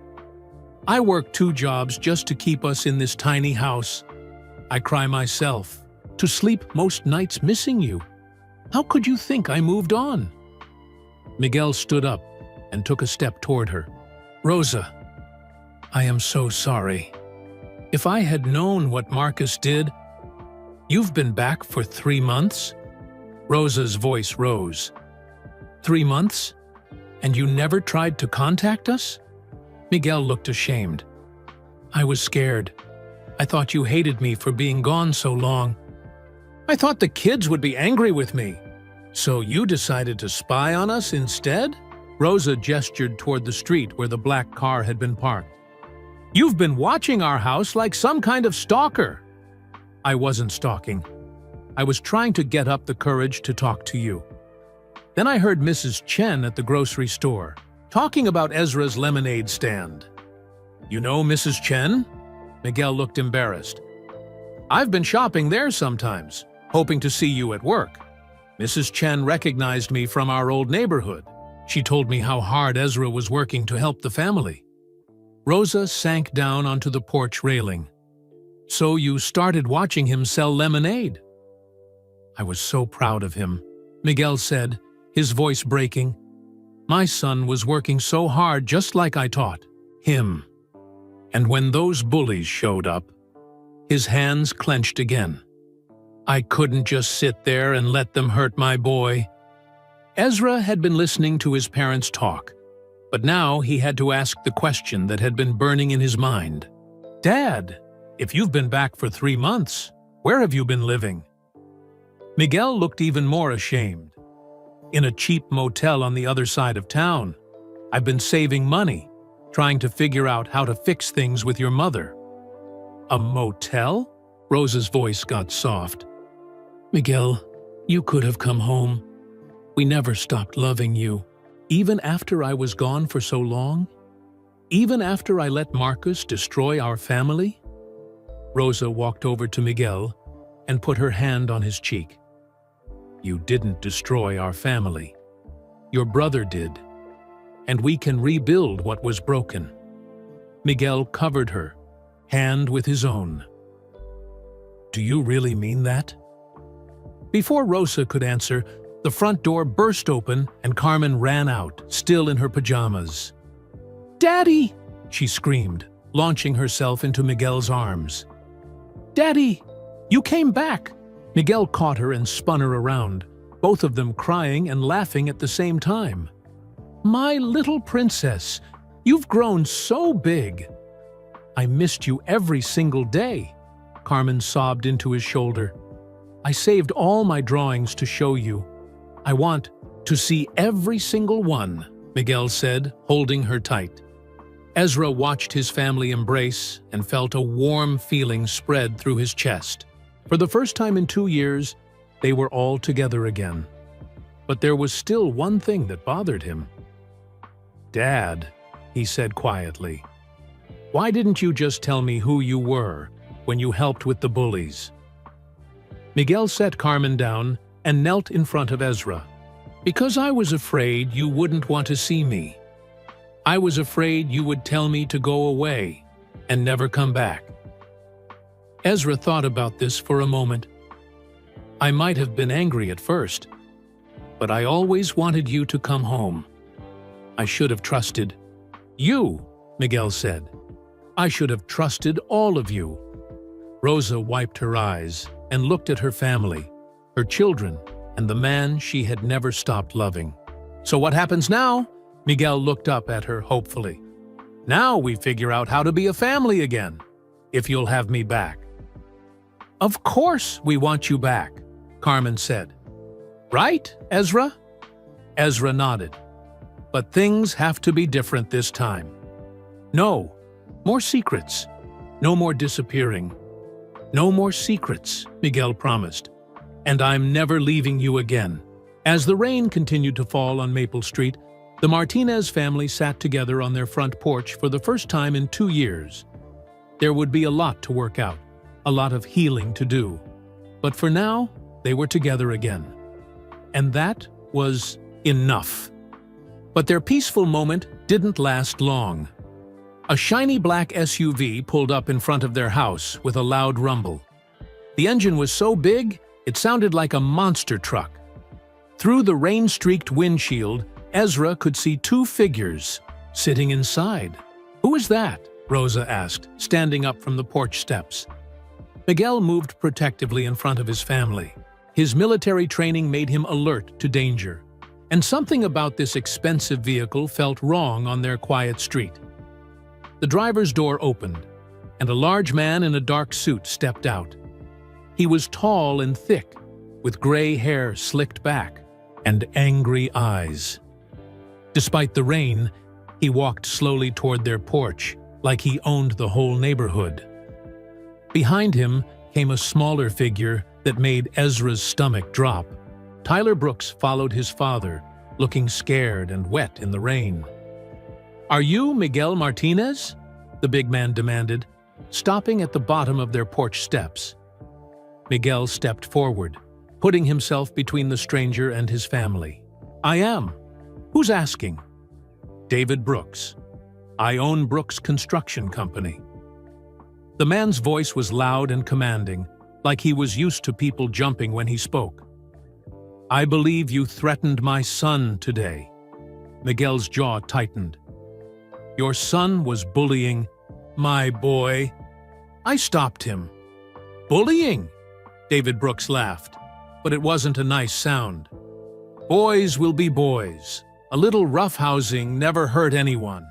"I worked 2 jobs just to keep us in this tiny house. I cry myself to sleep most nights missing you. How could you think I moved on?" Miguel stood up and took a step toward her. "Rosa, I am so sorry. If I had known what Marcus did—" "You've been back for 3 months?" Rosa's voice rose. 3 months? And you never tried to contact us?" Miguel looked ashamed. "I was scared. I thought you hated me for being gone so long. I thought the kids would be angry with me. So you decided to spy on us instead?" Rosa gestured toward the street where the black car had been parked. "You've been watching our house like some kind of stalker." "I wasn't stalking. I was trying to get up the courage to talk to you. Then I heard Mrs. Chen at the grocery store, talking about Ezra's lemonade stand." "You know Mrs. Chen?" Miguel looked embarrassed. "I've been shopping there sometimes, hoping to see you at work. Mrs. Chen recognized me from our old neighborhood. She told me how hard Ezra was working to help the family." Rosa sank down onto the porch railing. "So you started watching him sell lemonade?" "I was so proud of him," Miguel said, his voice breaking. "My son was working so hard just like I taught him. And when those bullies showed up," his hands clenched again. "I couldn't just sit there and let them hurt my boy." Ezra had been listening to his parents talk, but now he had to ask the question that had been burning in his mind. "Dad, if you've been back for 3 months, where have you been living?" Miguel looked even more ashamed. "In a cheap motel on the other side of town. I've been saving money, trying to figure out how to fix things with your mother." "A motel?" Rosa's voice got soft. "Miguel, you could have come home. We never stopped loving you. Even after I was gone for so long? Even after I let Marcus destroy our family?" Rosa walked over to Miguel and put her hand on his cheek. You didn't destroy our family. Your brother did. And we can rebuild what was broken." Miguel covered her, hand with his own. "Do you really mean that?" Before Rosa could answer, the front door burst open and Carmen ran out, still in her pajamas. "Daddy!" she screamed, launching herself into Miguel's arms. "Daddy! You came back!" Miguel caught her and spun her around, both of them crying and laughing at the same time. "My little princess, you've grown so big!" "I missed you every single day," Carmen sobbed into his shoulder. "I saved all my drawings to show you. I want to see every single one," Miguel said, holding her tight. Ezra watched his family embrace and felt a warm feeling spread through his chest. For the first time in 2 years, they were all together again. But there was still one thing that bothered him. "Dad," he said quietly, "why didn't you just tell me who you were when you helped with the bullies?" Miguel set Carmen down and knelt in front of Ezra. "Because I was afraid you wouldn't want to see me. I was afraid you would tell me to go away and never come back." Ezra thought about this for a moment. "I might have been angry at first, but I always wanted you to come home. I should have trusted you," Miguel said. "I should have trusted all of you." Rosa wiped her eyes and looked at her family, her children, and the man she had never stopped loving. "So what happens now?" Miguel looked up at her hopefully. "Now we figure out how to be a family again, if you'll have me back." "Of course we want you back," Carmen said. "Right, Ezra?" Ezra nodded. "But things have to be different this time. No more secrets. No more disappearing. No more secrets," Miguel promised. "And I'm never leaving you again." As the rain continued to fall on Maple Street, the Martinez family sat together on their front porch for the first time in 2 years. There would be a lot to work out, a lot of healing to do. But for now, they were together again. And that was enough. But their peaceful moment didn't last long. A shiny black SUV pulled up in front of their house with a loud rumble. The engine was so big, it sounded like a monster truck. Through the rain-streaked windshield, Ezra could see 2 figures sitting inside. "Who is that?" Rosa asked, standing up from the porch steps. Miguel moved protectively in front of his family. His military training made him alert to danger, and something about this expensive vehicle felt wrong on their quiet street. The driver's door opened, and a large man in a dark suit stepped out. He was tall and thick, with gray hair slicked back and angry eyes. Despite the rain, he walked slowly toward their porch, like he owned the whole neighborhood. Behind him came a smaller figure that made Ezra's stomach drop. Tyler Brooks followed his father, looking scared and wet in the rain. "Are you Miguel Martinez?" the big man demanded, stopping at the bottom of their porch steps. Miguel stepped forward, putting himself between the stranger and his family. "I am. Who's asking?" "David Brooks. I own Brooks Construction Company." The man's voice was loud and commanding, like he was used to people jumping when he spoke. "I believe you threatened my son today." Miguel's jaw tightened. "Your son was bullying my boy." "I stopped him." "Bullying?" David Brooks laughed, but it wasn't a nice sound. "Boys will be boys. A little roughhousing never hurt anyone."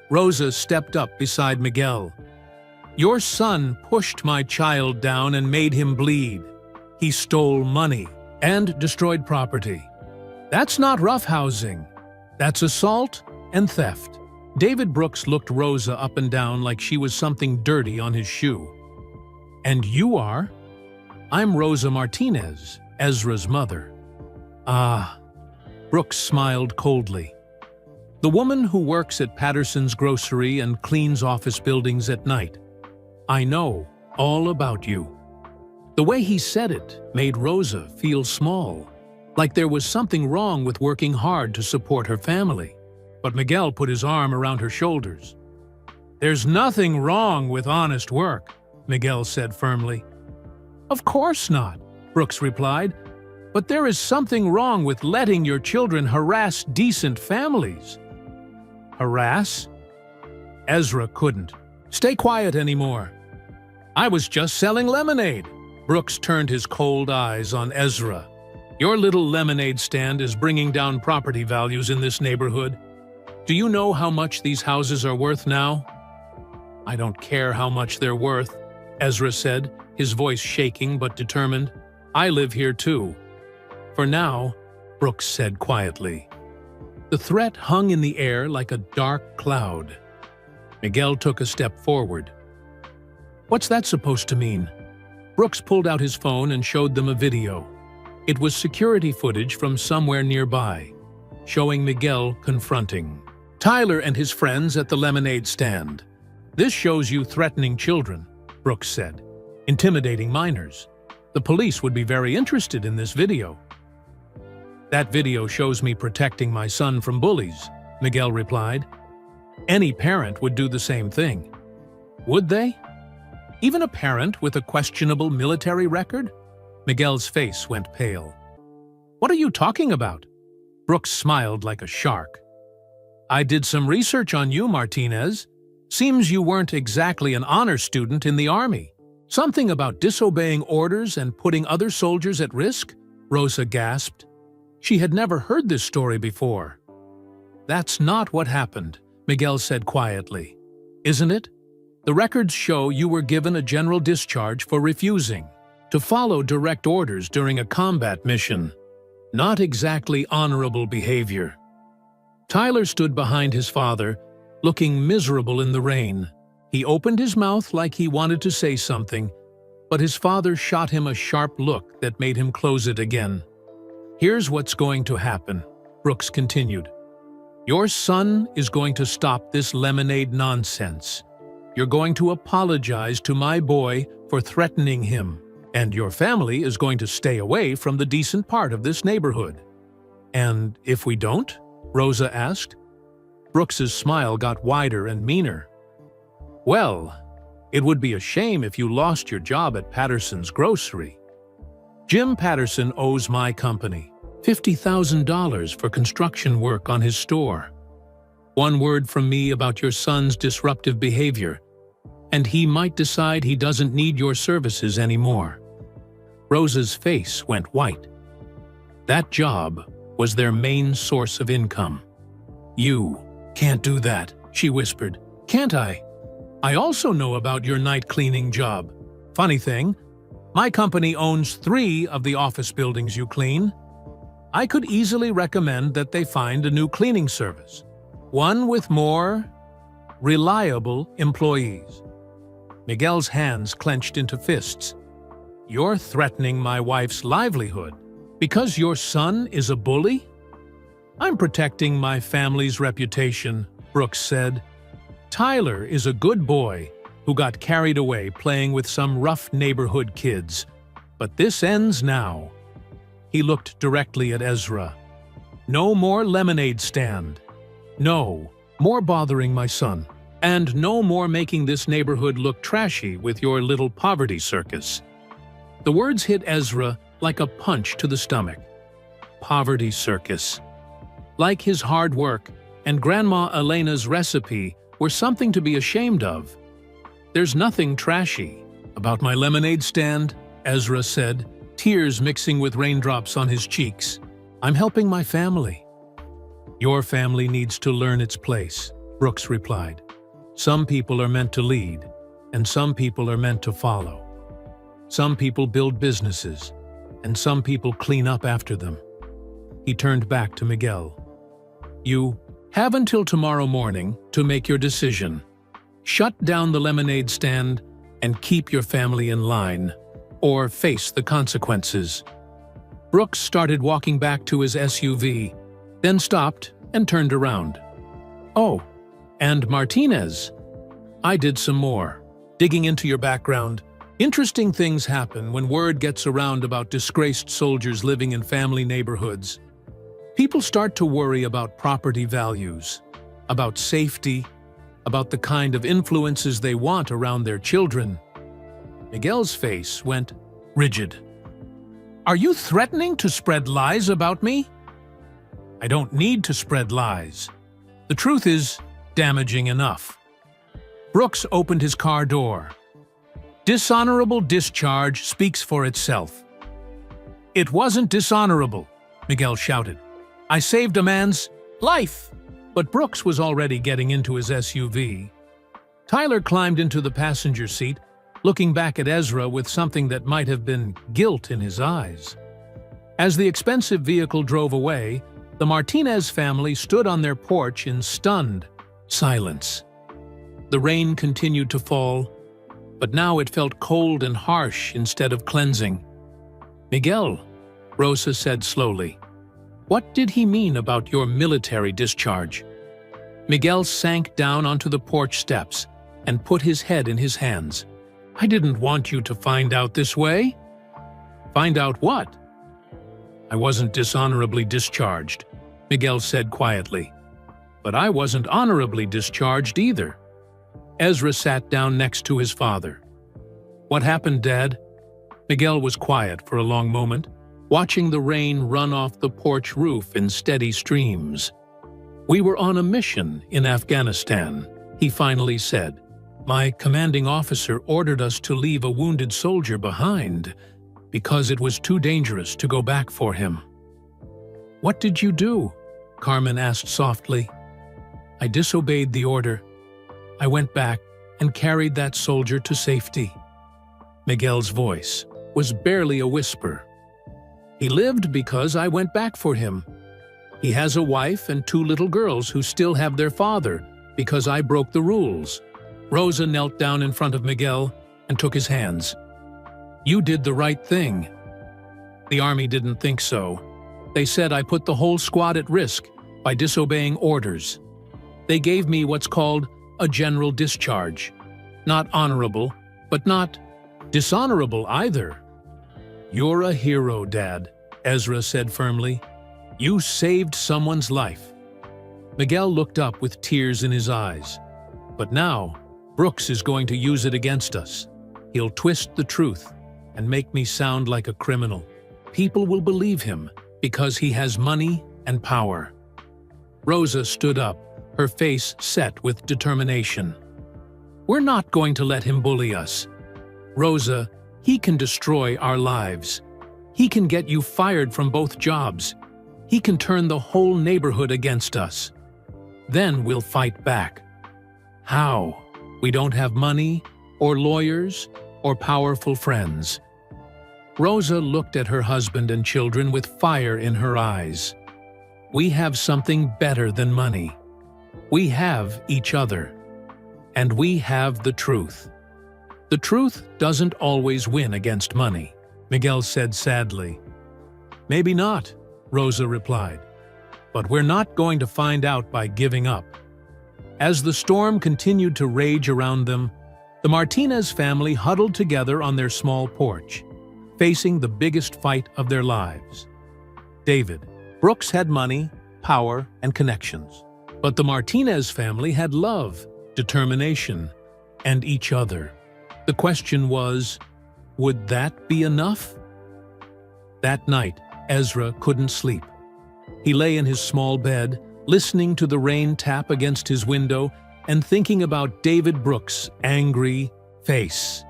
Rosa stepped up beside Miguel. "Your son pushed my child down and made him bleed. He stole money and destroyed property. That's not roughhousing. That's assault and theft." David Brooks looked Rosa up and down like she was something dirty on his shoe. "And you are?" "I'm Rosa Martinez, Ezra's mother." "Ah." Brooks smiled coldly. "The woman who works at Patterson's Grocery and cleans office buildings at night. I know all about you." The way he said it made Rosa feel small, like there was something wrong with working hard to support her family. But Miguel put his arm around her shoulders. "There's nothing wrong with honest work," Miguel said firmly. "Of course not," Brooks replied. "But there is something wrong with letting your children harass decent families." "Harass?" Ezra couldn't stay quiet anymore. "I was just selling lemonade." Brooks turned his cold eyes on Ezra. "Your little lemonade stand is bringing down property values in this neighborhood. Do you know how much these houses are worth now?" "I don't care how much they're worth," Ezra said, his voice shaking but determined. "I live here too." "For now," Brooks said quietly. The threat hung in the air like a dark cloud. Miguel took a step forward. "What's that supposed to mean?" Brooks pulled out his phone and showed them a video. It was security footage from somewhere nearby, showing Miguel confronting Tyler and his friends at the lemonade stand. "This shows you threatening children," Brooks said, "intimidating minors. The police would be very interested in this video." "That video shows me protecting my son from bullies," Miguel replied. "Any parent would do the same thing." "Would they? Even a parent with a questionable military record?" Miguel's face went pale. "What are you talking about?" Brooks smiled like a shark. "I did some research on you, Martinez. Seems you weren't exactly an honor student in the Army. Something about disobeying orders and putting other soldiers at risk?" Rosa gasped. She had never heard this story before. "That's not what happened," Miguel said quietly. "Isn't it? The records show you were given a general discharge for refusing to follow direct orders during a combat mission. Not exactly honorable behavior." Tyler stood behind his father, looking miserable in the rain. He opened his mouth like he wanted to say something, but his father shot him a sharp look that made him close it again. "Here's what's going to happen," Brooks continued. "Your son is going to stop this lemonade nonsense. You're going to apologize to my boy for threatening him, and your family is going to stay away from the decent part of this neighborhood." "And if we don't?" Rosa asked. Brooks's smile got wider and meaner. "Well, it would be a shame if you lost your job at Patterson's grocery. Jim Patterson owes my company $50,000 for construction work on his store. One word from me about your son's disruptive behavior, and he might decide he doesn't need your services anymore." Rosa's face went white. That job was their main source of income. "You can't do that," she whispered. "Can't I? I also know about your night cleaning job. Funny thing, my company owns 3 of the office buildings you clean. I could easily recommend that they find a new cleaning service, one with more reliable employees." Miguel's hands clenched into fists. "You're threatening my wife's livelihood because your son is a bully?" "I'm protecting my family's reputation," Brooks said. "Tyler is a good boy who got carried away playing with some rough neighborhood kids. But this ends now." He looked directly at Ezra. "No more lemonade stand. No more bothering my son. And no more making this neighborhood look trashy with your little poverty circus." The words hit Ezra like a punch to the stomach. Poverty circus. Like his hard work and Grandma Elena's recipe were something to be ashamed of. "There's nothing trashy about my lemonade stand," Ezra said, tears mixing with raindrops on his cheeks. "I'm helping my family." "Your family needs to learn its place," Brooks replied. "Some people are meant to lead, and some people are meant to follow. Some people build businesses, and some people clean up after them." He turned back to Miguel. "You have until tomorrow morning to make your decision. Shut down the lemonade stand and keep your family in line, or face the consequences." Brooks started walking back to his SUV, then stopped and turned around. "Oh, and Martinez, I did some more digging into your background, Interesting things happen when word gets around about disgraced soldiers living in family neighborhoods. People start to worry about property values, about safety, about the kind of influences they want around their children. Miguel's face went rigid. "Are you threatening to spread lies about me?" "I don't need to spread lies. The truth is damaging enough." Brooks opened his car door. "Dishonorable discharge speaks for itself." "It wasn't dishonorable," Miguel shouted. "I saved a man's life." But Brooks was already getting into his SUV. Tyler climbed into the passenger seat, looking back at Ezra with something that might have been guilt in his eyes. As the expensive vehicle drove away, the Martinez family stood on their porch in stunned silence. The rain continued to fall, but now it felt cold and harsh instead of cleansing. "Miguel," Rosa said slowly, "what did he mean about your military discharge?" Miguel sank down onto the porch steps and put his head in his hands. "I didn't want you to find out this way." "Find out what?" "I wasn't dishonorably discharged," Miguel said quietly. "But I wasn't honorably discharged either." Ezra sat down next to his father. "What happened, Dad?" Miguel was quiet for a long moment, watching the rain run off the porch roof in steady streams. "We were on a mission in Afghanistan," he finally said. "My commanding officer ordered us to leave a wounded soldier behind because it was too dangerous to go back for him." "What did you do?" Carmen asked softly. "I disobeyed the order. I went back and carried that soldier to safety." Miguel's voice was barely a whisper. "He lived because I went back for him. He has a wife and 2 little girls who still have their father because I broke the rules." Rosa knelt down in front of Miguel and took his hands. "You did the right thing." "The army didn't think so. They said I put the whole squad at risk by disobeying orders. They gave me what's called a general discharge. Not honorable, but not dishonorable either." "You're a hero, Dad," Ezra said firmly. "You saved someone's life." Miguel looked up with tears in his eyes. "But now, Brooks is going to use it against us. He'll twist the truth and make me sound like a criminal. People will believe him because he has money and power." Rosa stood up, her face set with determination. "We're not going to let him bully us. Rosa, he can destroy our lives. He can get you fired from both jobs. He can turn the whole neighborhood against us. Then we'll fight back. How? We don't have money, or lawyers, or powerful friends." Rosa looked at her husband and children with fire in her eyes. "We have something better than money. We have each other. And we have the truth. The truth doesn't always win against money," Miguel said sadly. "Maybe not," Rosa replied. "But we're not going to find out by giving up." As the storm continued to rage around them, the Martinez family huddled together on their small porch, facing the biggest fight of their lives. David, Brooks had money, power, and connections. But the Martinez family had love, determination, and each other. The question was, would that be enough? That night, Ezra couldn't sleep. He lay in his small bed, listening to the rain tap against his window and thinking about David Brooks' angry face.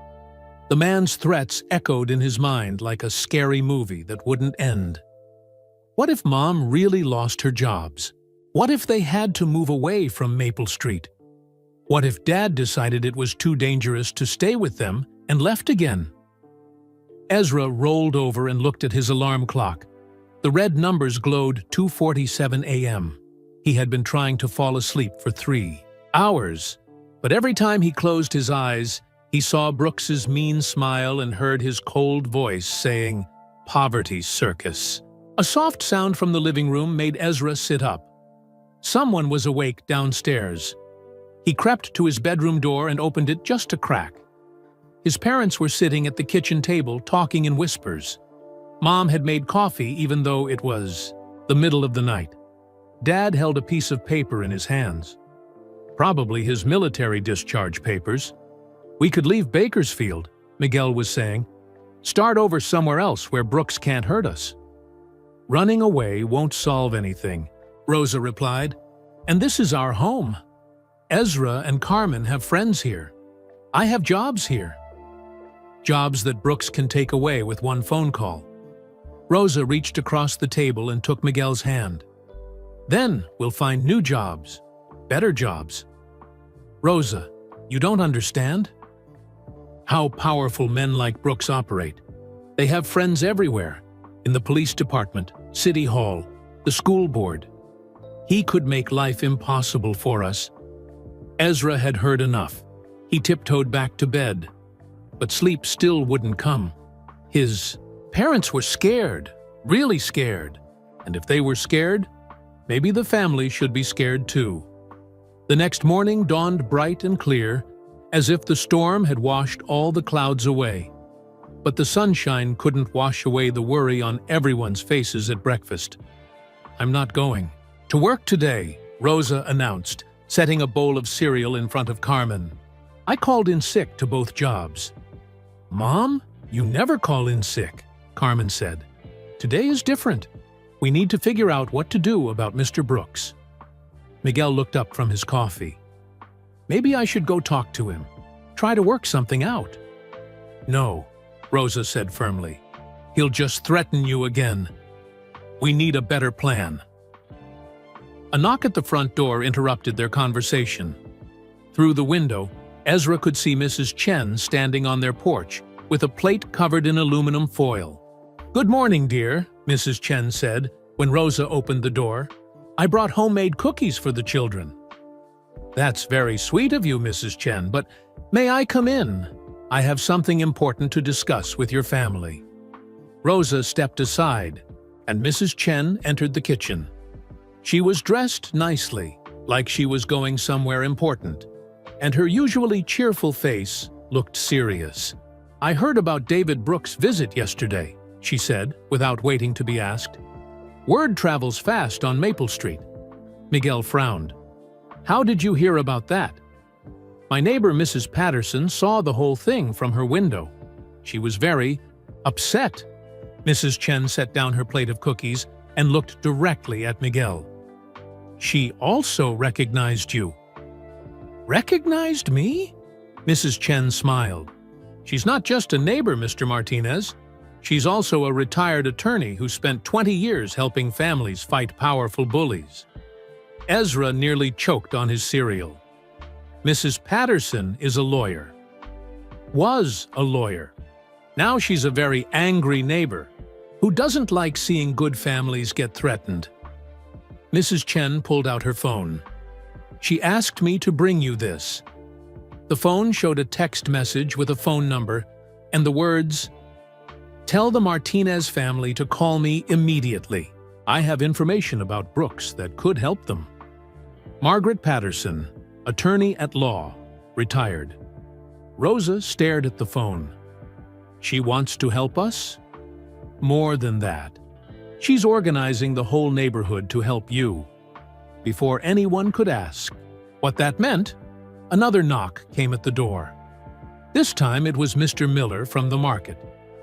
The man's threats echoed in his mind like a scary movie that wouldn't end. What if Mom really lost her jobs? What if they had to move away from Maple Street? What if Dad decided it was too dangerous to stay with them and left again? Ezra rolled over and looked at his alarm clock. The red numbers glowed 2:47 a.m. He had been trying to fall asleep for 3 hours, but every time he closed his eyes, he saw Brooks's mean smile and heard his cold voice saying, "Poverty circus." A soft sound from the living room made Ezra sit up. Someone was awake downstairs. He crept to his bedroom door and opened it just a crack. His parents were sitting at the kitchen table talking in whispers. Mom had made coffee even though it was the middle of the night. Dad held a piece of paper in his hands. Probably his military discharge papers. "We could leave Bakersfield," Miguel was saying. "Start over somewhere else where Brooks can't hurt us." "Running away won't solve anything," Rosa replied. "And this is our home. Ezra and Carmen have friends here. I have jobs here. Jobs that Brooks can take away with one phone call." Rosa reached across the table and took Miguel's hand. "Then we'll find new jobs, better jobs." "Rosa, you don't understand how powerful men like Brooks operate. They have friends everywhere, in the police department, city hall, the school board. He could make life impossible for us." Ezra had heard enough. He tiptoed back to bed, but sleep still wouldn't come. His parents were scared, really scared, and if they were scared, maybe the family should be scared too. The next morning dawned bright and clear, as if the storm had washed all the clouds away. But the sunshine couldn't wash away the worry on everyone's faces at breakfast. "I'm not going to work today," Rosa announced, setting a bowl of cereal in front of Carmen. "I called in sick to both jobs." "Mom, you never call in sick," Carmen said. "Today is different. We need to figure out what to do about Mr. Brooks." Miguel looked up from his coffee. "Maybe I should go talk to him. Try to work something out." "No," Rosa said firmly. "He'll just threaten you again. We need a better plan." A knock at the front door interrupted their conversation. Through the window, Ezra could see Mrs. Chen standing on their porch with a plate covered in aluminum foil. "Good morning, dear," Mrs. Chen said when Rosa opened the door. "I brought homemade cookies for the children." "That's very sweet of you, Mrs. Chen, but may I come in? I have something important to discuss with your family." Rosa stepped aside, and Mrs. Chen entered the kitchen. She was dressed nicely, like she was going somewhere important, and her usually cheerful face looked serious. "I heard about David Brooks' visit yesterday," she said, without waiting to be asked. "Word travels fast on Maple Street." Miguel frowned. "How did you hear about that?" "My neighbor Mrs. Patterson saw the whole thing from her window. She was very upset." Mrs. Chen set down her plate of cookies and looked directly at Miguel. "She also recognized you." "Recognized me?" Mrs. Chen smiled. "She's not just a neighbor, Mr. Martinez. She's also a retired attorney who spent 20 years helping families fight powerful bullies." Ezra nearly choked on his cereal. "Mrs. Patterson is a lawyer. Was a lawyer. Now she's a very angry neighbor who doesn't like seeing good families get threatened." Mrs. Chen pulled out her phone. "She asked me to bring you this." The phone showed a text message with a phone number and the words, "Tell the Martinez family to call me immediately. I have information about Brooks that could help them. Margaret Patterson, attorney at law, retired." Rosa stared at the phone. "She wants to help us?" "More than that. She's organizing the whole neighborhood to help you." Before anyone could ask what that meant, another knock came at the door. This time it was Mr. Miller from the market,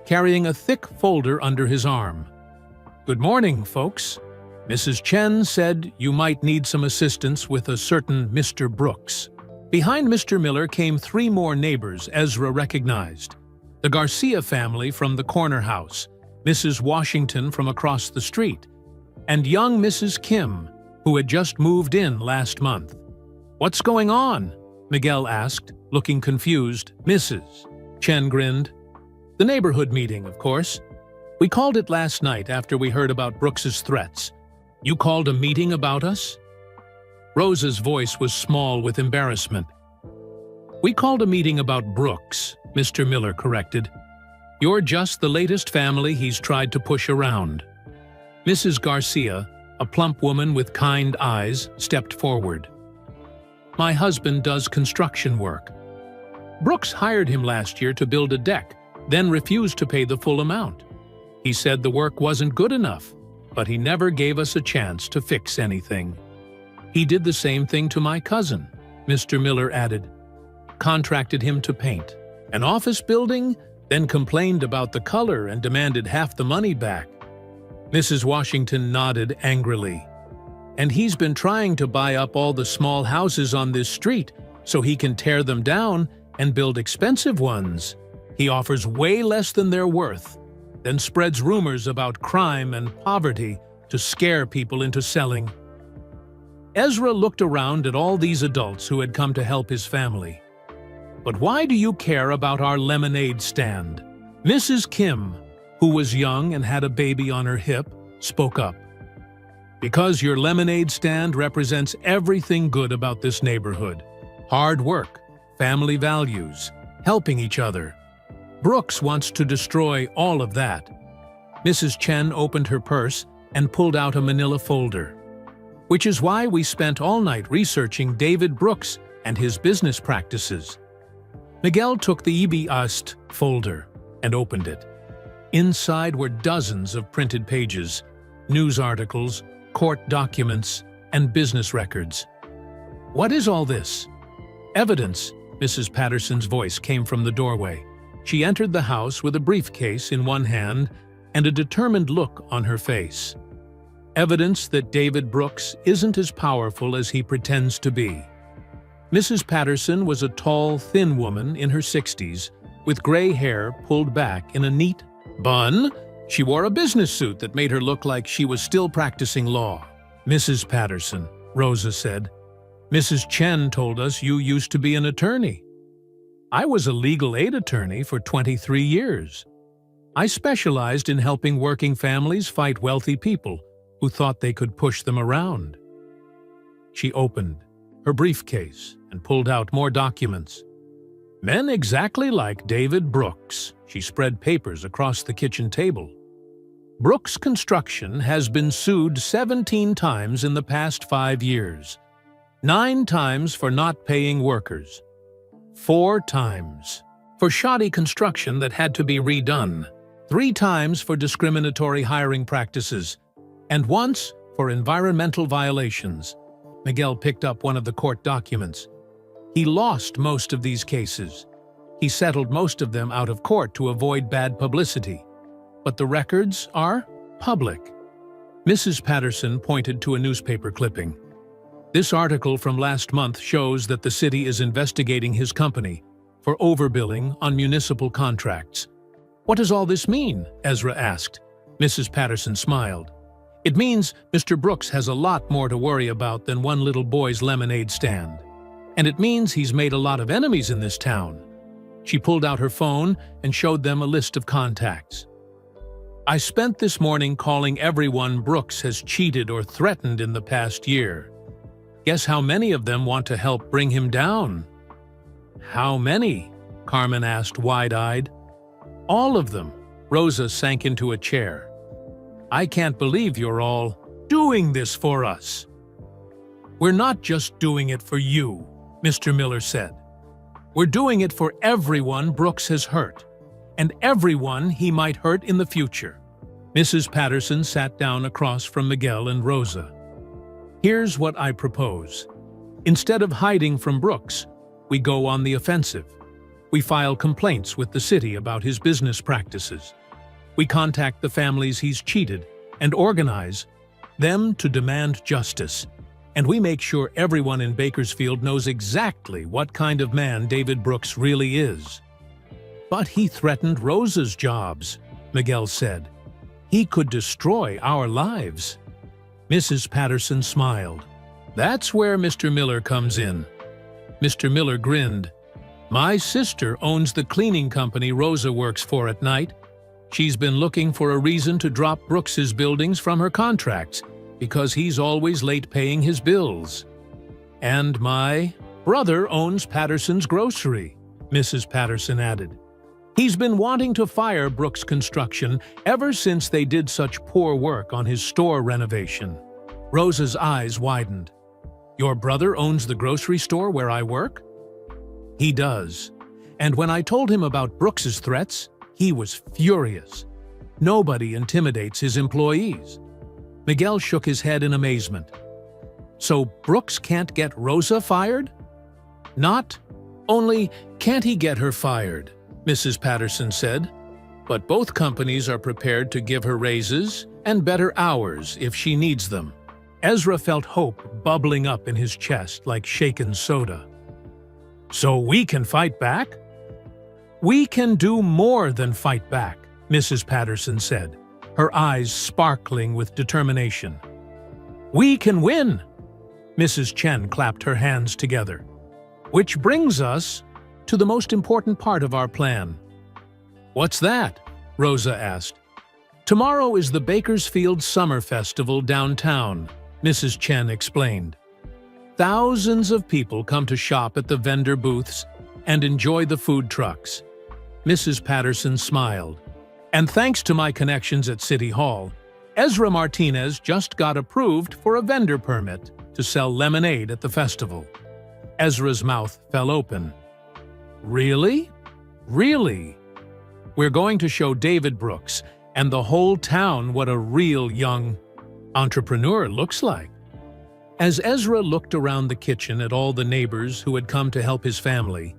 carrying a thick folder under his arm. "Good morning, folks. Mrs. Chen said you might need some assistance with a certain Mr. Brooks." Behind Mr. Miller came 3 more neighbors Ezra recognized. The Garcia family from the corner house, Mrs. Washington from across the street, and young Mrs. Kim, who had just moved in last month. "What's going on?" Miguel asked, looking confused. Mrs. Chen grinned. "The neighborhood meeting, of course. We called it last night after we heard about Brooks's threats." "You called a meeting about us?" Rosa's voice was small with embarrassment. "We called a meeting about Brooks," Mr. Miller corrected. "You're just the latest family he's tried to push around." Mrs. Garcia, a plump woman with kind eyes, stepped forward. "My husband does construction work. Brooks hired him last year to build a deck, then refused to pay the full amount. He said the work wasn't good enough, but he never gave us a chance to fix anything. He did the same thing to my cousin, Mr. Miller added. Contracted him to paint an office building, then complained about the color and demanded half the money back. Mrs. Washington nodded angrily. And he's been trying to buy up all the small houses on this street so he can tear them down and build expensive ones. He offers way less than they're worth, then spreads rumors about crime and poverty to scare people into selling. Ezra looked around at all these adults who had come to help his family. But why do you care about our lemonade stand? Mrs. Kim, who was young and had a baby on her hip, spoke up. Because your lemonade stand represents everything good about this neighborhood. Hard work, family values, helping each other. Brooks wants to destroy all of that. Mrs. Chen opened her purse and pulled out a manila folder. Which is why we spent all night researching David Brooks and his business practices. Miguel took the EBUST folder and opened it. Inside were dozens of printed pages, news articles, court documents, and business records. What is all this? Evidence, Mrs. Patterson's voice came from the doorway. She entered the house with a briefcase in one hand and a determined look on her face. Evidence that David Brooks isn't as powerful as he pretends to be. Mrs. Patterson was a tall, thin woman in her 60s, with gray hair pulled back in a neat bun. She wore a business suit that made her look like she was still practicing law. Mrs. Patterson, Rosa said, Mrs. Chen told us you used to be an attorney. I was a legal aid attorney for 23 years. I specialized in helping working families fight wealthy people who thought they could push them around. She opened her briefcase and pulled out more documents. Men exactly like David Brooks. She spread papers across the kitchen table. Brooks Construction has been sued 17 times in the past 5 years. 9 times for not paying workers. 4 times for shoddy construction that had to be redone. 3 times for discriminatory hiring practices. And once for environmental violations. Miguel picked up one of the court documents. He lost most of these cases. He settled most of them out of court to avoid bad publicity. But the records are public. Mrs. Patterson pointed to a newspaper clipping. This article from last month shows that the city is investigating his company for overbilling on municipal contracts. What does all this mean? Ezra asked. Mrs. Patterson smiled. It means Mr. Brooks has a lot more to worry about than one little boy's lemonade stand. And it means he's made a lot of enemies in this town. She pulled out her phone and showed them a list of contacts. I spent this morning calling everyone Brooks has cheated or threatened in the past year. Guess how many of them want to help bring him down? How many? Carmen asked wide-eyed. All of them. Rosa sank into a chair. I can't believe you're all doing this for us. We're not just doing it for you, Mr. Miller said. We're doing it for everyone Brooks has hurt, and everyone he might hurt in the future. Mrs. Patterson sat down across from Miguel and Rosa. Here's what I propose. Instead of hiding from Brooks, we go on the offensive. We file complaints with the city about his business practices. We contact the families he's cheated and organize them to demand justice. And we make sure everyone in Bakersfield knows exactly what kind of man David Brooks really is. But he threatened Rosa's jobs, Miguel said. He could destroy our lives. Mrs. Patterson smiled. That's where Mr. Miller comes in. Mr. Miller grinned. My sister owns the cleaning company Rosa works for at night. She's been looking for a reason to drop Brooks's buildings from her contracts because he's always late paying his bills. And my brother owns Patterson's Grocery, Mrs. Patterson added. He's been wanting to fire Brooks Construction ever since they did such poor work on his store renovation. Rosa's eyes widened. Your brother owns the grocery store where I work? He does. And when I told him about Brooks's threats, he was furious. Nobody intimidates his employees. Miguel shook his head in amazement. So Brooks can't get Rosa fired? Not only can't he get her fired, Mrs. Patterson said, but both companies are prepared to give her raises and better hours if she needs them. Ezra felt hope bubbling up in his chest like shaken soda. So we can fight back? We can do more than fight back, Mrs. Patterson said, her eyes sparkling with determination. We can win! Mrs. Chen clapped her hands together. Which brings us to the most important part of our plan. What's that? Rosa asked. Tomorrow is the Bakersfield Summer Festival downtown, Mrs. Chen explained. Thousands of people come to shop at the vendor booths and enjoy the food trucks. Mrs. Patterson smiled. And thanks to my connections at City Hall, Ezra Martinez just got approved for a vendor permit to sell lemonade at the festival. Ezra's mouth fell open. Really? Really? We're going to show David Brooks and the whole town what a real young entrepreneur looks like. As Ezra looked around the kitchen at all the neighbors who had come to help his family,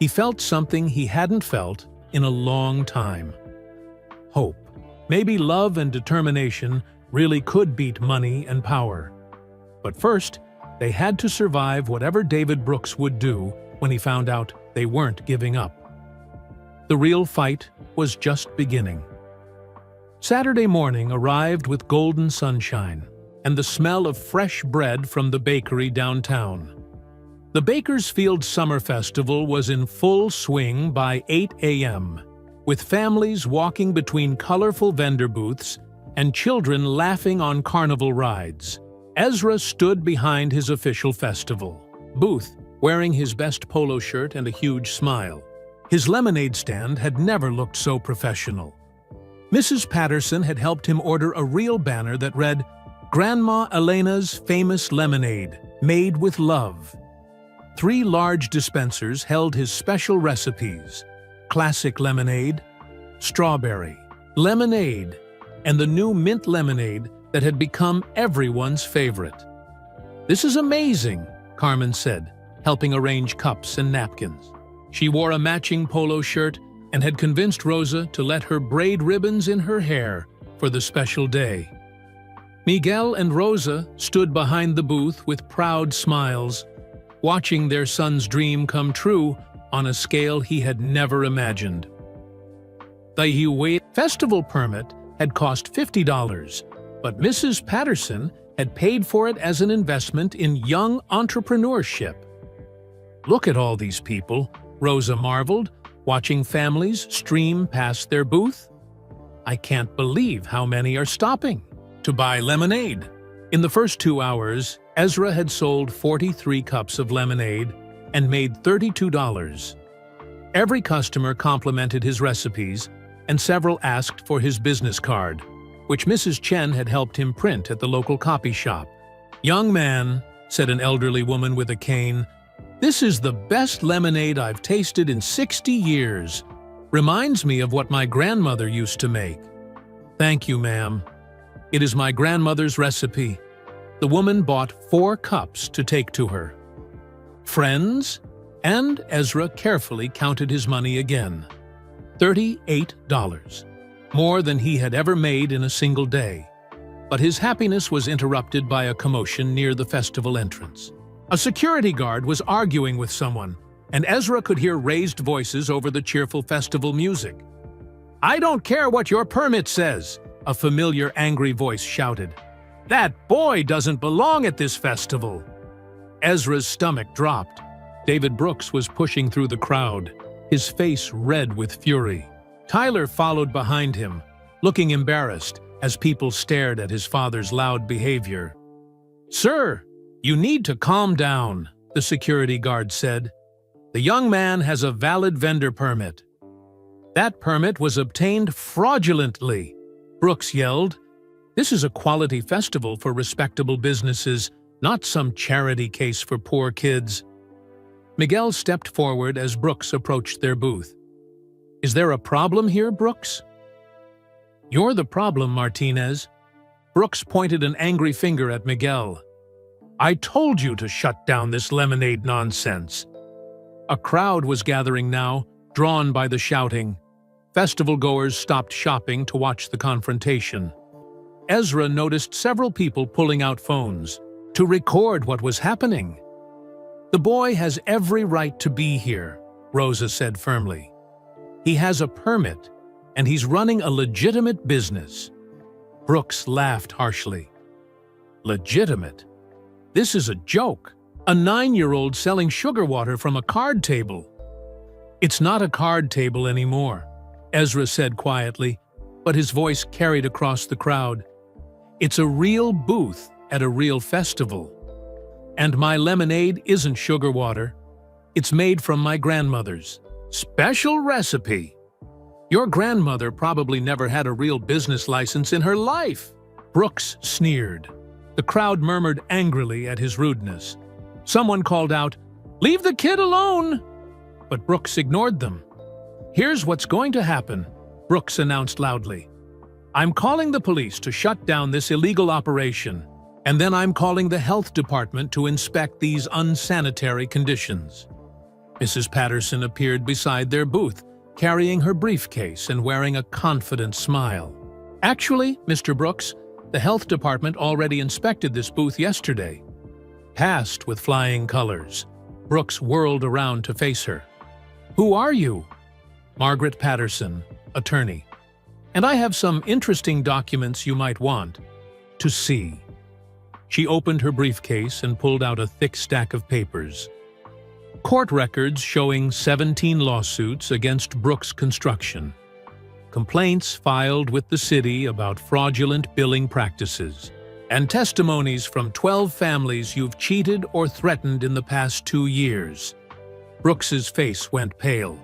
he felt something he hadn't felt in a long time. Hope. Maybe love and determination really could beat money and power. But first, they had to survive whatever David Brooks would do when he found out they weren't giving up. The real fight was just beginning. Saturday morning arrived with golden sunshine and the smell of fresh bread from the bakery downtown. The Bakersfield Summer Festival was in full swing by 8 a.m., with families walking between colorful vendor booths and children laughing on carnival rides. Ezra stood behind his official festival booth, wearing his best polo shirt and a huge smile. His lemonade stand had never looked so professional. Mrs. Patterson had helped him order a real banner that read, "Grandma Elena's Famous Lemonade, Made with Love." 3 large dispensers held his special recipes: classic lemonade, strawberry, lemonade, and the new mint lemonade that had become everyone's favorite. "This is amazing," Carmen said, helping arrange cups and napkins. She wore a matching polo shirt and had convinced Rosa to let her braid ribbons in her hair for the special day. Miguel and Rosa stood behind the booth with proud smiles, watching their son's dream come true on a scale he had never imagined. The festival permit had cost $50, but Mrs. Patterson had paid for it as an investment in young entrepreneurship. "Look at all these people," Rosa marveled, watching families stream past their booth. "I can't believe how many are stopping to buy lemonade." In the first 2 hours, Ezra had sold 43 cups of lemonade and made $32. Every customer complimented his recipes, and several asked for his business card, which Mrs. Chen had helped him print at the local copy shop. "Young man," said an elderly woman with a cane, "this is the best lemonade I've tasted in 60 years. Reminds me of what my grandmother used to make." "Thank you, ma'am. It is my grandmother's recipe." The woman bought 4 cups to take to her. "Friends?" And Ezra carefully counted his money again. $38. More than he had ever made in a single day. But his happiness was interrupted by a commotion near the festival entrance. A security guard was arguing with someone, and Ezra could hear raised voices over the cheerful festival music. "I don't care what your permit says," a familiar angry voice shouted. "That boy doesn't belong at this festival." Ezra's stomach dropped. David Brooks was pushing through the crowd, his face red with fury. Tyler followed behind him, looking embarrassed as people stared at his father's loud behavior. "Sir, you need to calm down," the security guard said. "The young man has a valid vendor permit." "That permit was obtained fraudulently," Brooks yelled. "This is a quality festival for respectable businesses, not some charity case for poor kids." Miguel stepped forward as Brooks approached their booth. "Is there a problem here, Brooks?" "You're the problem, Martinez." Brooks pointed an angry finger at Miguel. "I told you to shut down this lemonade nonsense." A crowd was gathering now, drawn by the shouting. Festival-goers stopped shopping to watch the confrontation. Ezra noticed several people pulling out phones to record what was happening. "The boy has every right to be here," Rosa said firmly. "He has a permit, and he's running a legitimate business." Brooks laughed harshly. "Legitimate? This is a joke. A 9-year-old selling sugar water from a card table." "It's not a card table anymore," Ezra said quietly, but his voice carried across the crowd. "It's a real booth at a real festival. And my lemonade isn't sugar water. It's made from my grandmother's special recipe." "Your grandmother probably never had a real business license in her life," Brooks sneered. The crowd murmured angrily at his rudeness. Someone called out, "Leave the kid alone!" But Brooks ignored them. "Here's what's going to happen," Brooks announced loudly. "I'm calling the police to shut down this illegal operation, and then I'm calling the health department to inspect these unsanitary conditions." Mrs. Patterson appeared beside their booth, carrying her briefcase and wearing a confident smile. "Actually, Mr. Brooks, the health department already inspected this booth yesterday." Passed with flying colors. Brooks whirled around to face her. "Who are you?" "Margaret Patterson, attorney. And I have some interesting documents you might want to see." She opened her briefcase and pulled out a thick stack of papers. Court records showing 17 lawsuits against Brooks Construction. Complaints filed with the city about fraudulent billing practices. And testimonies from 12 families you've cheated or threatened in the past 2 years. Brooks's face went pale.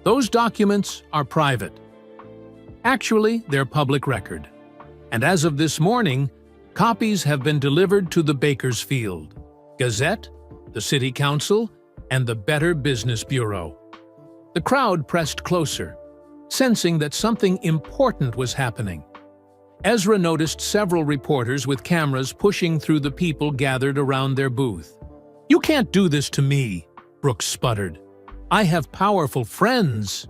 "Those documents are private. Actually, they're public record. And as of this morning, copies have been delivered to the Bakersfield Gazette, the City Council, and the Better Business Bureau." The crowd pressed closer, sensing that something important was happening. Ezra noticed several reporters with cameras pushing through the people gathered around their booth. "You can't do this to me," Brooks sputtered. "I have powerful friends."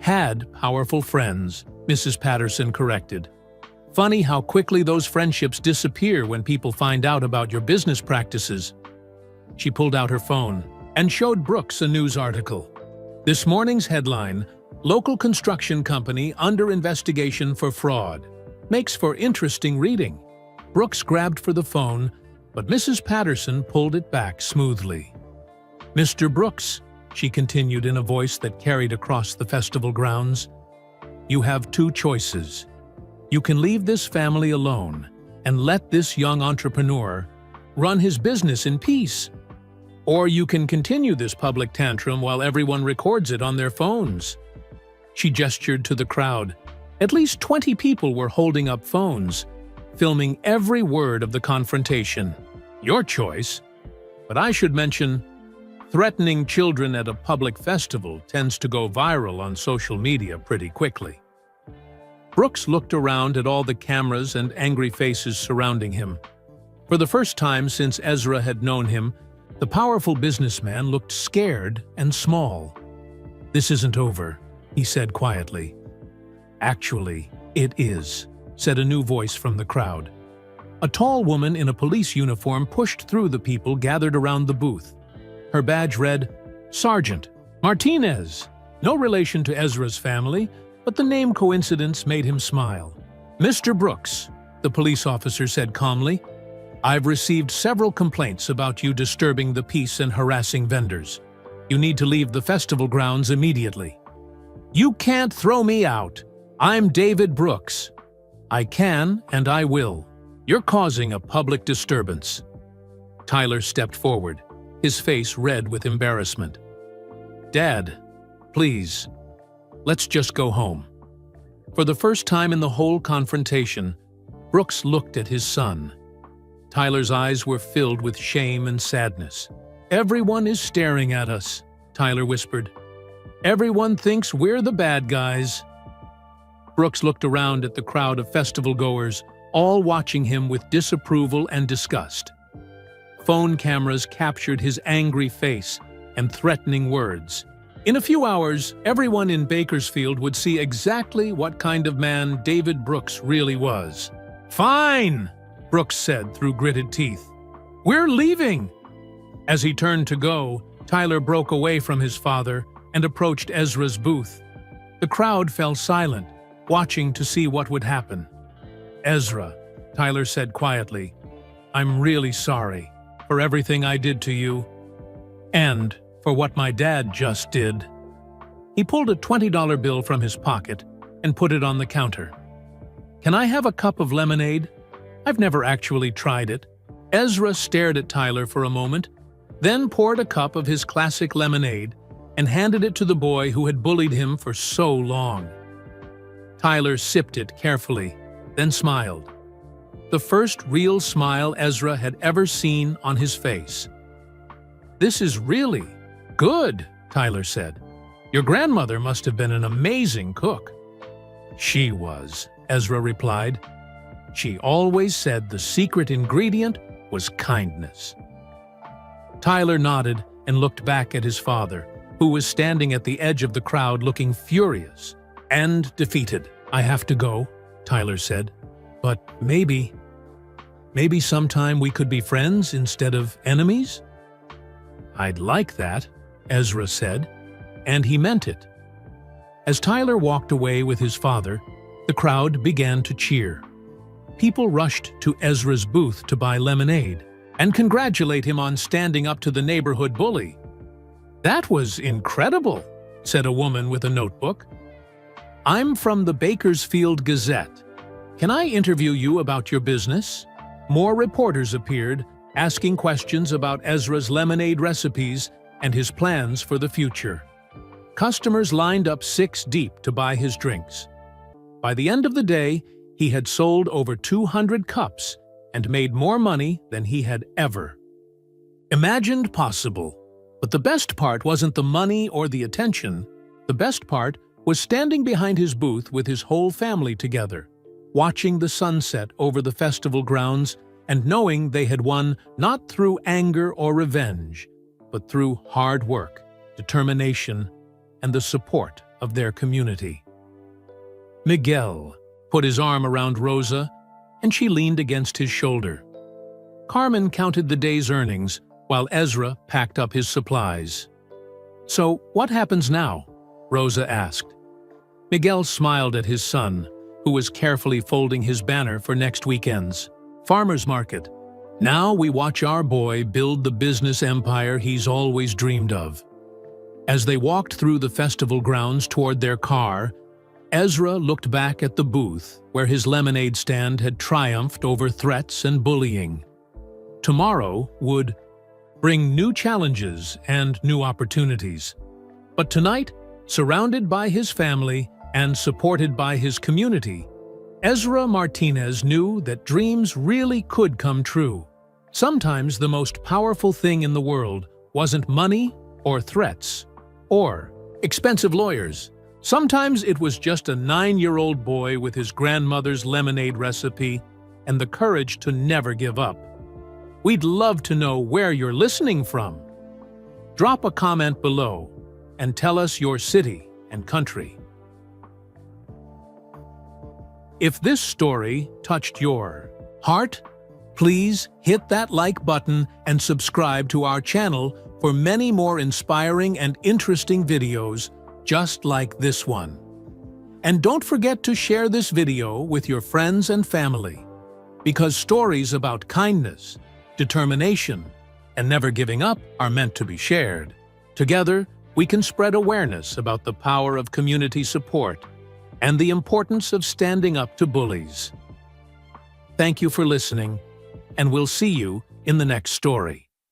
"Had powerful friends," Mrs. Patterson corrected. "Funny how quickly those friendships disappear when people find out about your business practices." She pulled out her phone and showed Brooks a news article. This morning's headline, "Local construction company under investigation for fraud." Makes for interesting reading. Brooks grabbed for the phone, but Mrs. Patterson pulled it back smoothly. "Mr. Brooks," she continued in a voice that carried across the festival grounds, "you have 2 choices. You can leave this family alone and let this young entrepreneur run his business in peace. Or you can continue this public tantrum while everyone records it on their phones." She gestured to the crowd. At least 20 people were holding up phones, filming every word of the confrontation. "Your choice. But I should mention, threatening children at a public festival tends to go viral on social media pretty quickly." Brooks looked around at all the cameras and angry faces surrounding him. For the first time since Ezra had known him, the powerful businessman looked scared and small. "This isn't over," he said quietly. "Actually, it is," said a new voice from the crowd. A tall woman in a police uniform pushed through the people gathered around the booth. Her badge read, "Sergeant Martinez." No relation to Ezra's family, but the name coincidence made him smile. "Mr. Brooks," the police officer said calmly, "I've received several complaints about you disturbing the peace and harassing vendors. You need to leave the festival grounds immediately." "You can't throw me out. I'm David Brooks." "I can and I will. You're causing a public disturbance." Tyler stepped forward, his face red with embarrassment. "Dad, please, let's just go home." For the first time in the whole confrontation, Brooks looked at his son. Tyler's eyes were filled with shame and sadness. Everyone is staring at us, Tyler whispered. Everyone thinks we're the bad guys. Brooks looked around at the crowd of festival-goers, all watching him with disapproval and disgust. Phone cameras captured his angry face and threatening words. In a few hours, everyone in Bakersfield would see exactly what kind of man David Brooks really was. "Fine," Brooks said through gritted teeth. "We're leaving." As he turned to go, Tyler broke away from his father and approached Ezra's booth. The crowd fell silent, watching to see what would happen. "Ezra," Tyler said quietly, "I'm really sorry for everything I did to you, and for what my dad just did." He pulled a $20 bill from his pocket and put it on the counter. "Can I have a cup of lemonade? I've never actually tried it." Ezra stared at Tyler for a moment, then poured a cup of his classic lemonade and handed it to the boy who had bullied him for so long. Tyler sipped it carefully, then smiled. The first real smile Ezra had ever seen on his face. "This is really good," Tyler said. "Your grandmother must have been an amazing cook." "She was," Ezra replied. "She always said the secret ingredient was kindness." Tyler nodded and looked back at his father, who was standing at the edge of the crowd looking furious and defeated. "I have to go," Tyler said, "but maybe sometime we could be friends instead of enemies?" "I'd like that," Ezra said, and he meant it. As Tyler walked away with his father, the crowd began to cheer. People rushed to Ezra's booth to buy lemonade and congratulate him on standing up to the neighborhood bully. "That was incredible," said a woman with a notebook. "I'm from the Bakersfield Gazette. Can I interview you about your business?" More reporters appeared, asking questions about Ezra's lemonade recipes and his plans for the future. Customers lined up 6 deep to buy his drinks. By the end of the day, he had sold over 200 cups and made more money than he had ever imagined possible. But the best part wasn't the money or the attention. The best part was standing behind his booth with his whole family together, watching the sunset over the festival grounds and knowing they had won not through anger or revenge, but through hard work, determination, and the support of their community. Miguel put his arm around Rosa, and she leaned against his shoulder. Carmen counted the day's earnings while Ezra packed up his supplies. "So, what happens now?" Rosa asked. Miguel smiled at his son, who was carefully folding his banner for next weekend's farmers market. "Now we watch our boy build the business empire he's always dreamed of." As they walked through the festival grounds toward their car, Ezra looked back at the booth where his lemonade stand had triumphed over threats and bullying. Tomorrow would bring new challenges and new opportunities. But tonight, surrounded by his family and supported by his community, Ezra Martinez knew that dreams really could come true. Sometimes the most powerful thing in the world wasn't money or threats or expensive lawyers. Sometimes it was just a 9-year-old boy with his grandmother's lemonade recipe and the courage to never give up. We'd love to know where you're listening from. Drop a comment below and tell us your city and country. If this story touched your heart, please hit that like button and subscribe to our channel for many more inspiring and interesting videos just like this one. And don't forget to share this video with your friends and family, because stories about kindness, determination, and never giving up are meant to be shared. Together, we can spread awareness about the power of community support and the importance of standing up to bullies. Thank you for listening, and we'll see you in the next story.